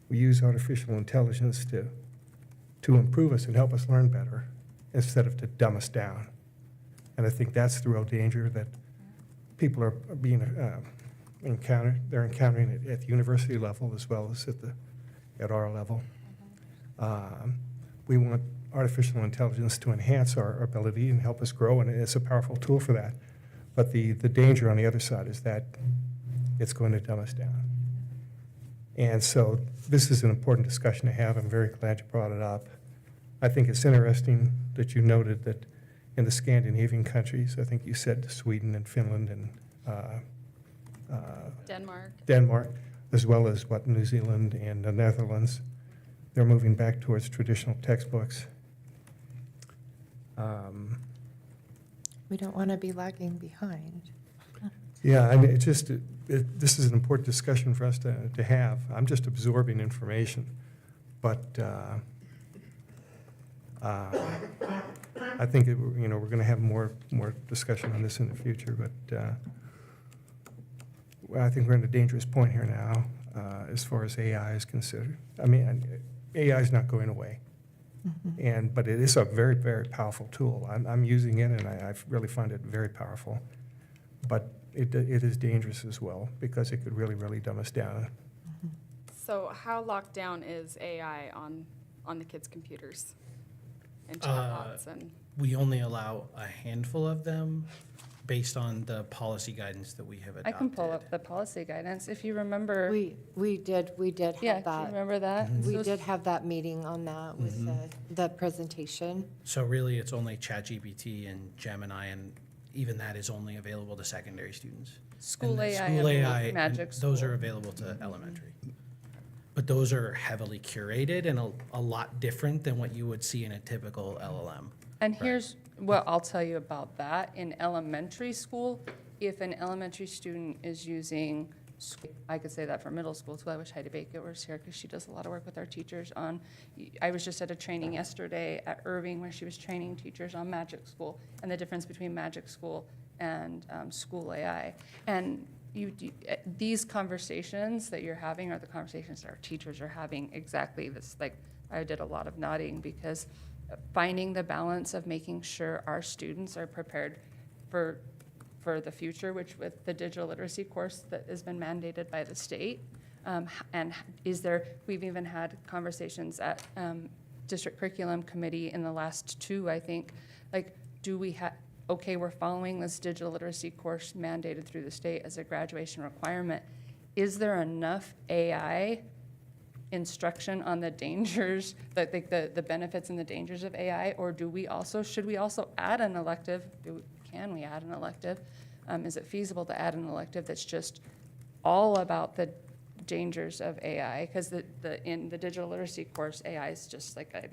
we use artificial intelligence to improve us and help us learn better instead of to dumb us down. And I think that's the real danger that people are being encountered. They're encountering it at the university level as well as at our level. We want artificial intelligence to enhance our ability and help us grow, and it's a powerful tool for that. But the danger on the other side is that it's going to dumb us down. And so this is an important discussion to have. I'm very glad you brought it up. I think it's interesting that you noted that in the Scandinavian countries, I think you said Sweden and Finland and Denmark, as well as New Zealand and the Netherlands, they're moving back towards traditional textbooks. We don't want to be lagging behind. Yeah, and it just, this is an important discussion for us to have. I'm just absorbing information. But I think, we're going to have more discussion on this in the future. But well, I think we're at a dangerous point here now as far as AI is considered. I mean, AI is not going away. But it is a very, very powerful tool. I'm using it, and I really find it very powerful. But it is dangerous as well, because it could really, really dumb us down. So how locked down is AI on the kids' computers and chatbots and? We only allow a handful of them based on the policy guidance that we have I adopted. can pull up the policy guidance, if you remember. We did Yeah, have do you that. remember that? We So did have that meeting on that with the presentation. So really, it's only ChatGPT and Gemini, and even that is only available to secondary students. School And the AI School and AI, and Magic those School. are available to elementary. But those are heavily curated and a lot different than what you would see in a typical LLM. And here's what I'll tell you about that. In elementary school, if an elementary student is using, I could say that for middle school too. I wish Heidi Baker was here because she does a lot of work with our teachers on, I was just at a training yesterday at Irving where she was training teachers on Magic School and the difference between Magic School and School AI. And these conversations that you're having are the conversations that our teachers are having exactly this. Like, I did a lot of nodding because finding the balance of making sure our students are prepared for the future, which with the digital literacy course that has been mandated by the state. And we've even had conversations at district curriculum committee in the last two, I think, like, okay, we're following this digital literacy course mandated through the state as a graduation requirement. Is there enough AI instruction on the dangers, the benefits and the dangers of AI, or should we also add an elective? Can we add an elective? Is it feasible to add an elective that's just all about the dangers of AI? Because in the digital literacy course, AI is just like, I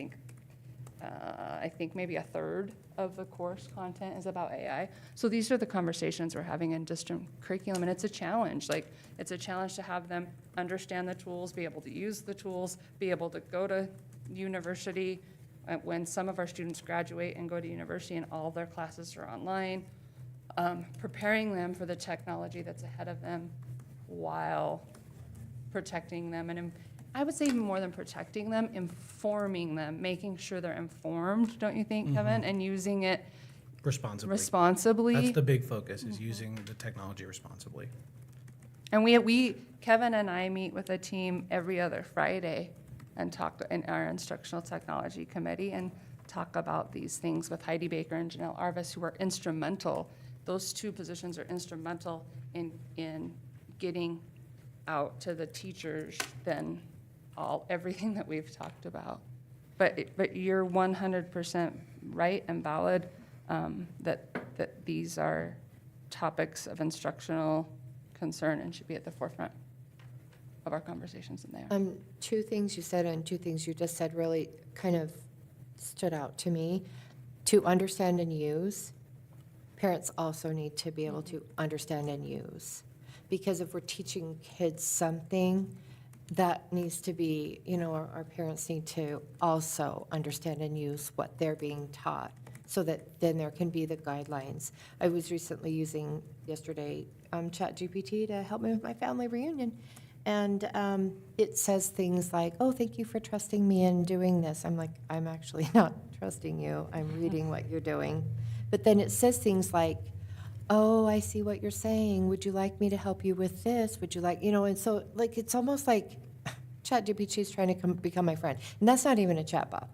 think maybe a third of the course content is about AI. So these are the conversations we're having in district curriculum, and it's a challenge. Like, it's a challenge to have them understand the tools, be able to use the tools, be able to go to university when some of our students graduate and go to university and all their classes are online, preparing them for the technology that's ahead of them while protecting them, and I would say even more than protecting them, informing them, making sure they're informed, don't you think, Kevin? And using it responsibly. That's the big focus, is using the technology responsibly. And Kevin and I meet with a team every other Friday and talk in our instructional technology committee and talk about these things with Heidi Baker and Janelle Arvis, who are instrumental. Those two positions are instrumental in getting out to the teachers then everything that we've talked about. But you're 100% right and valid that these are topics of instructional concern and should be at the forefront of our conversations, and they are. Two things you said and two things you just said really kind of stood out to me. To understand and use, parents also need to be able to understand and use. Because if we're teaching kids something, that needs to be, our parents need to also understand and use what they're being taught so that then there can be the guidelines. I was recently using yesterday ChatGPT to help me with my family reunion. And it says things like, oh, thank you for trusting me in doing this. I'm like, I'm actually not trusting you. I'm reading what you're doing. But then it says things like, oh, I see what you're saying. Would you like me to help you with this? Would you like, and so like it's almost like ChatGPT is trying to become my friend. And that's not even a chatbot.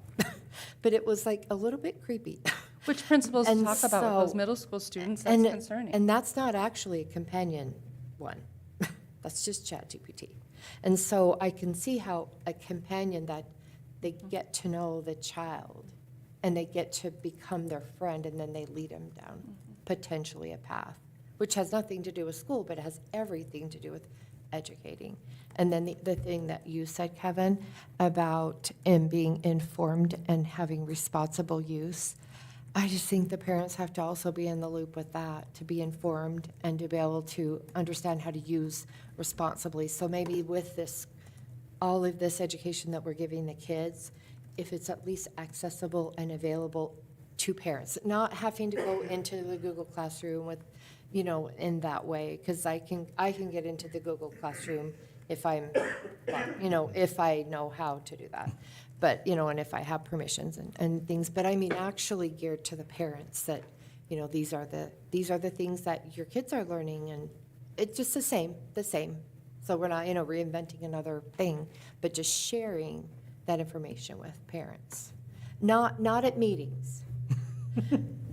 But it was like a little bit creepy. Which principals And talk about with so- those middle school students? That's concerning. And that's not actually a companion one. That's just ChatGPT. And so I can see how a companion that they get to know the child and they get to become their friend and then they lead them down potentially a path, which has nothing to do with school, but it has everything to do with educating. And then the thing that you said, Kevin, about being informed and having responsible use, I just think the parents have to also be in the loop with that, to be informed and to be able to understand how to use responsibly. So maybe with this, all of this education that we're giving the kids, if it's at least accessible and available to parents, not having to go into the Google Classroom with, you know, in that way, because I can get into the Google Classroom if I'm, you know, if I know how to do that. But, you know, and if I have permissions and things, but I mean, actually geared to the parents that, you know, these are the things that your kids are learning, and it's just the same. So we're not, you know, reinventing another thing, but just sharing that information with parents. Not at meetings.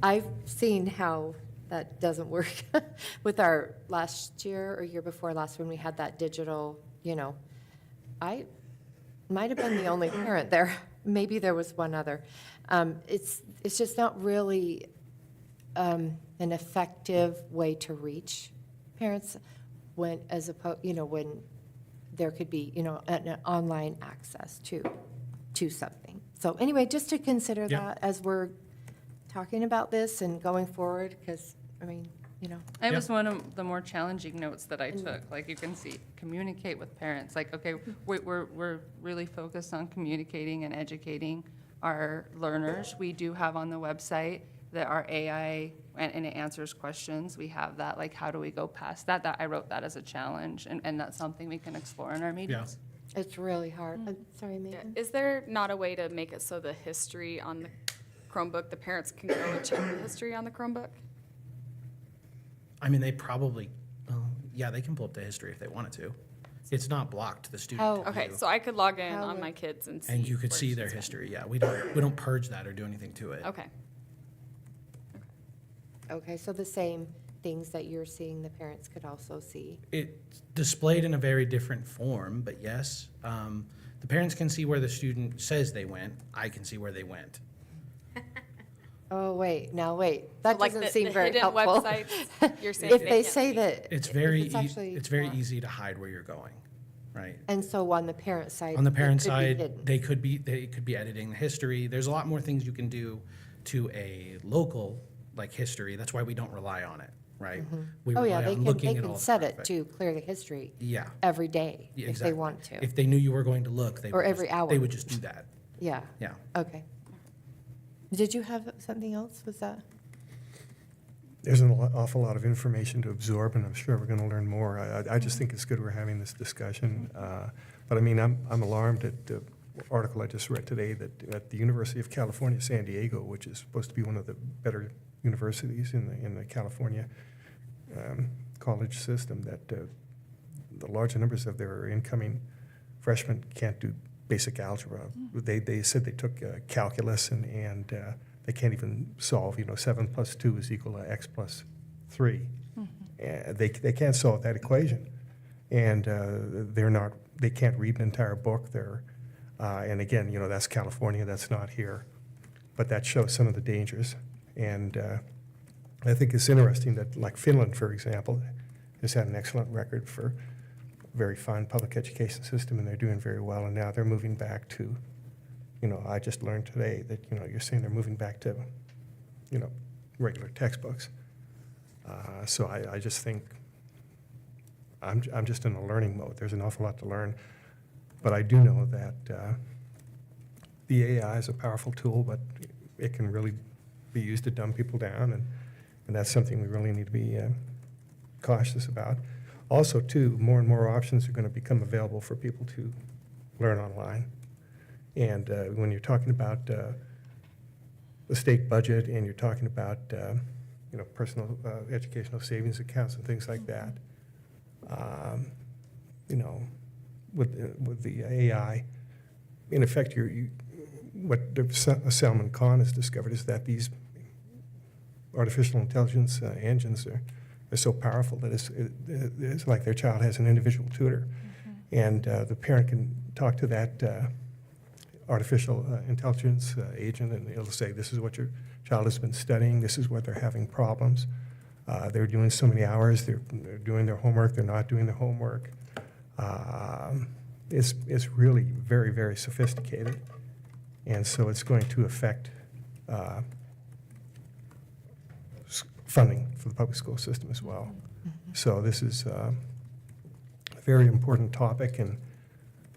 I've seen how that doesn't work with our last year or year before last when we had that digital, you know, I might have been the only parent there. Maybe there was one other. It's just not really an effective way to reach parents when, as opposed, you know, when there could be, you know, an online access to something. So anyway, just to consider that as we're talking about this and going forward, because, I mean, you know. It was one of the more challenging notes that I took. Like, you can see, communicate with parents. Like, okay, we're really focused on communicating and educating our learners. We do have on the website that our AI, and it answers questions. We have that, like, how do we go past that? That I wrote that as a challenge, and that's something we can explore in our meetings. It's really hard. I'm sorry, Megan. Is there not a way to make it so the history on the Chromebook, the parents can go and check the history on the Chromebook? I mean, they probably, yeah, they can pull up the history if they wanted to. It's not blocked to the student. How- Okay, view. so I could log in How on would- my kids and see. And you could where see their she's been. history, yeah. We don't purge that or do anything to it. Okay. Okay, so the same things that you're seeing, the parents could also see. It's displayed in a very different form, but yes. The parents can see where the student says they went. I can see where they went. Oh, wait, now wait. So That like doesn't the seem very hidden helpful. websites, you're saying If they can't say see. that. It's if very, actually it's very not. easy to hide where you're going, right? And so on the parent side. On the it parent could be side, hidden. they could be editing the history. There's a lot more things you can do to a local, like, history. That's why we don't rely on it, right? We Oh, yeah, rely they on looking they at all can the set it traffic. to clear the history Yeah. every day Yeah, if they exactly. want to. If they knew you were going to look, they Or would every just- hour. They would just do that. Yeah, Yeah. okay. Did you have something else? Was that? There's an awful lot of information to absorb, and I'm sure we're going to learn more. I just think it's good we're having this discussion. But I mean, I'm alarmed at the article I just read today that at the University of California, San Diego, which is supposed to be one of the better universities in the California college system, that the larger numbers of their incoming freshmen can't do basic algebra. They said they took calculus and they can't even solve, 7 + 2 = x + 3. They can't solve that equation. And they can't read an entire book. And again, that's California, that's not here. But that shows some of the dangers. And I think it's interesting that, like Finland, for example, has had an excellent record for a very fine public education system, and they're doing very well. And now they're moving back to, I just learned today that, you're saying they're moving back to, regular textbooks. So I just think I'm just in a learning mode. There's an awful lot to learn. But I do know that the AI is a powerful tool, but it can really be used to dumb people down, and that's something we really need to be cautious about. Also, too, more and more options are going to become available for people to learn online. And when you're talking about the state budget and you're talking about personal educational savings accounts and things like that, with the AI, in effect, what Salman Khan has discovered is that these artificial intelligence engines are so powerful that it's like their child has an individual tutor. And the parent can talk to that artificial intelligence agent, and it'll say, this is what your child has been studying, this is what they're having problems. They're doing so many hours, they're doing their homework, they're not doing their homework. It's really very, very sophisticated. And so it's going to affect funding for the public school system as well. So this is a very important topic, and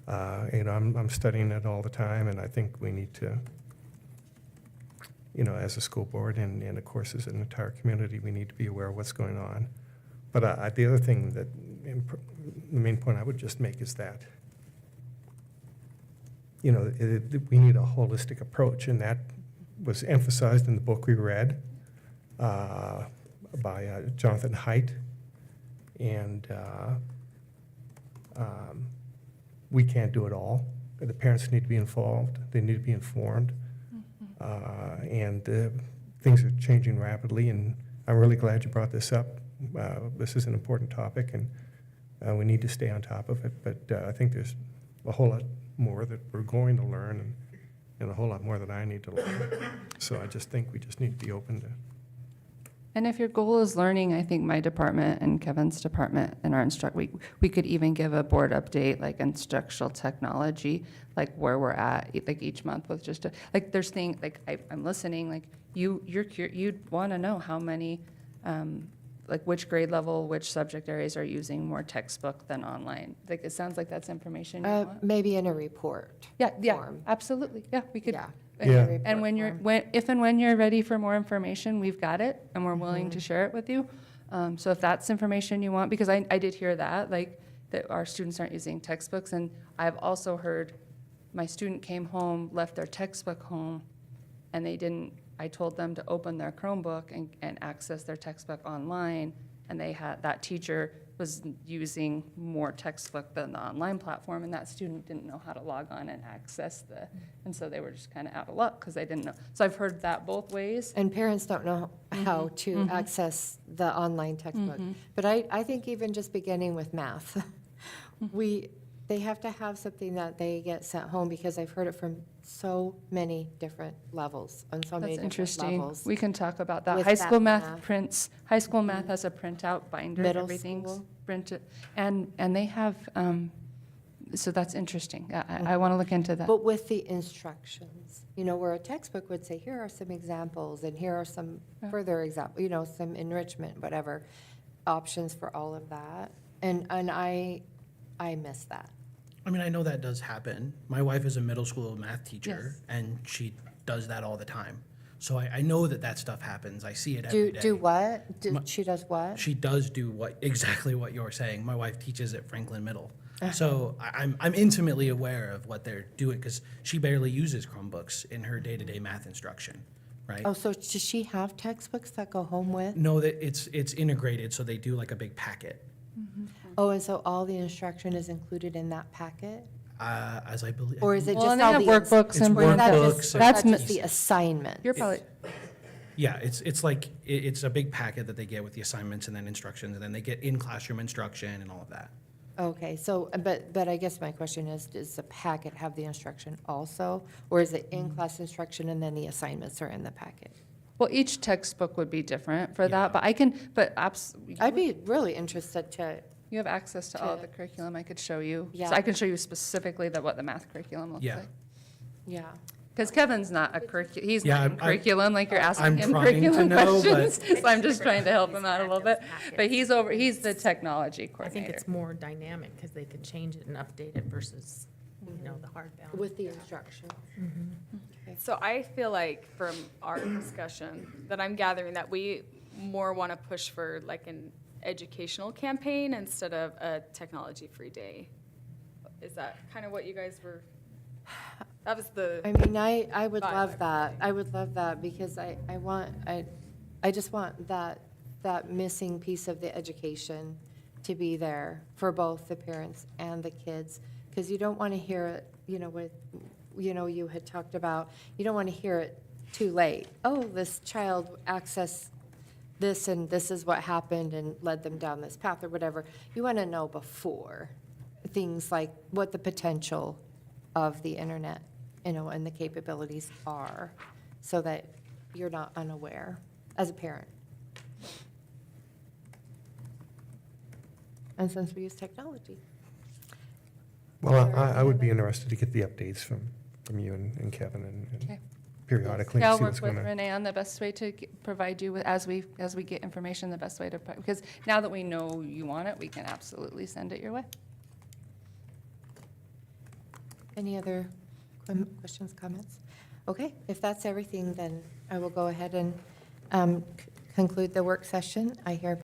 I'm studying it all the time, and I think we need to, as a school board and of course as an entire community, we need to be aware of what's going on. But the other thing the main point I would just make is that, we need a holistic approach, and that was emphasized in the book we read by Jonathan Haidt. And we can't do it all. The parents need to be involved. They need to be informed. And things are changing rapidly, and I'm really glad you brought this up. This is an important topic, and we need to stay on top of it. But I think there's a whole lot more that we're going to learn, and a whole lot more that I need to learn. So I just think we just need to be open to. And if your goal is learning, I think my department and Kevin's department and our we could even give a board update, like instructional technology, like where we're at, like each month with just like there's things like I'm listening, like you'd want to know how many, like which grade level, which subject areas are using more textbook than online. Like it sounds like that's information you want. Maybe in a report. Yeah, form. absolutely. Yeah, we could. Yeah. Yeah. And if and when you're ready for more information, we've got it, and we're willing to share it with you. So if that's information you want, because I did hear that, like, that our students aren't using textbooks, and I've also heard my student came home, left their textbook home, and I told them to open their Chromebook and access their textbook online, and that teacher was using more textbook than the online platform, and that student didn't know how to log on and access and so they were just kind of out of luck because they didn't know. So I've heard that both ways. And parents don't know how to access the online textbook. But I think even just beginning with math, they have to have something that they get sent home, because I've heard it from so many different levels, on so many That's different interesting. levels. We can talk about that. With High that school math. high school math has a printout binder, Middle everything's school. printed. And they have, so that's interesting. I want to look into that. But with the instructions, where a textbook would say, here are some examples, and here are some further examples, some enrichment, whatever, options for all of that. And I miss that. I mean, I know that does happen. My wife is a middle school math teacher, Yes. and she does that all the time. So I know that stuff happens. I see it every day. Do what? My- She does what? She does do exactly what you're saying. My wife teaches at Franklin Middle. So I'm intimately aware of what they're doing, because she barely uses Chromebooks in her day-to-day math instruction, right? Oh, so does she have textbooks that go home with? No, that it's integrated, so they do like a big packet. Oh, and so all the instruction is included in that packet? As I believe. Or is it Well, just and they all have the? workbooks It's and Or is that workbooks just, and- that's That's just the assignment? You're probably, Yeah, it's like, it's a big packet that they get with the assignments and then instructions, and then they get in-classroom instruction and all of that. Okay, so, but I guess my question is, does the packet have the instruction also? Or is it in-class instruction and then the assignments are in the packet? well, each textbook would be different for Yeah. that, but I'd be really interested to, you have access to all of the curriculum. I could show you. Yeah. So I can show you specifically what the math curriculum looks Yeah. like. yeah. Because Kevin's not he's Yeah, not in I'm- curriculum, like you're asking I'm him trying to curriculum know, but- questions. So I'm just trying to help him out a little bit. But he's the technology I coordinator. think it's more dynamic because they can change it and update it versus, the hard bound. With the instruction. So I feel like from our discussion that I'm gathering that we more want to push for like an educational campaign instead of a technology-free day. Is that kind of what you guys were, that was the, I mean, I would Vibe, love that. I would love that, because I just want that missing piece of the education to be there for both the parents and the kids. Because you don't want to hear it, you had talked about, you don't want to hear it too late. Oh, this child accessed this, and this is what happened and led them down this path, or whatever. You want to know before, things like what the potential of the internet, and the capabilities are, so that you're not unaware as a parent. And since we use technology. Well, I would be interested to get the updates from you and Kevin and Okay. periodically Yeah, to I'll see work what's with going on. Renee on the best way to provide you with, as we get information, the best way to, because now that we know you want it, we can absolutely send it your way. Any other questions, comments? Okay, if that's everything, then I will go ahead and conclude the work session. I hereby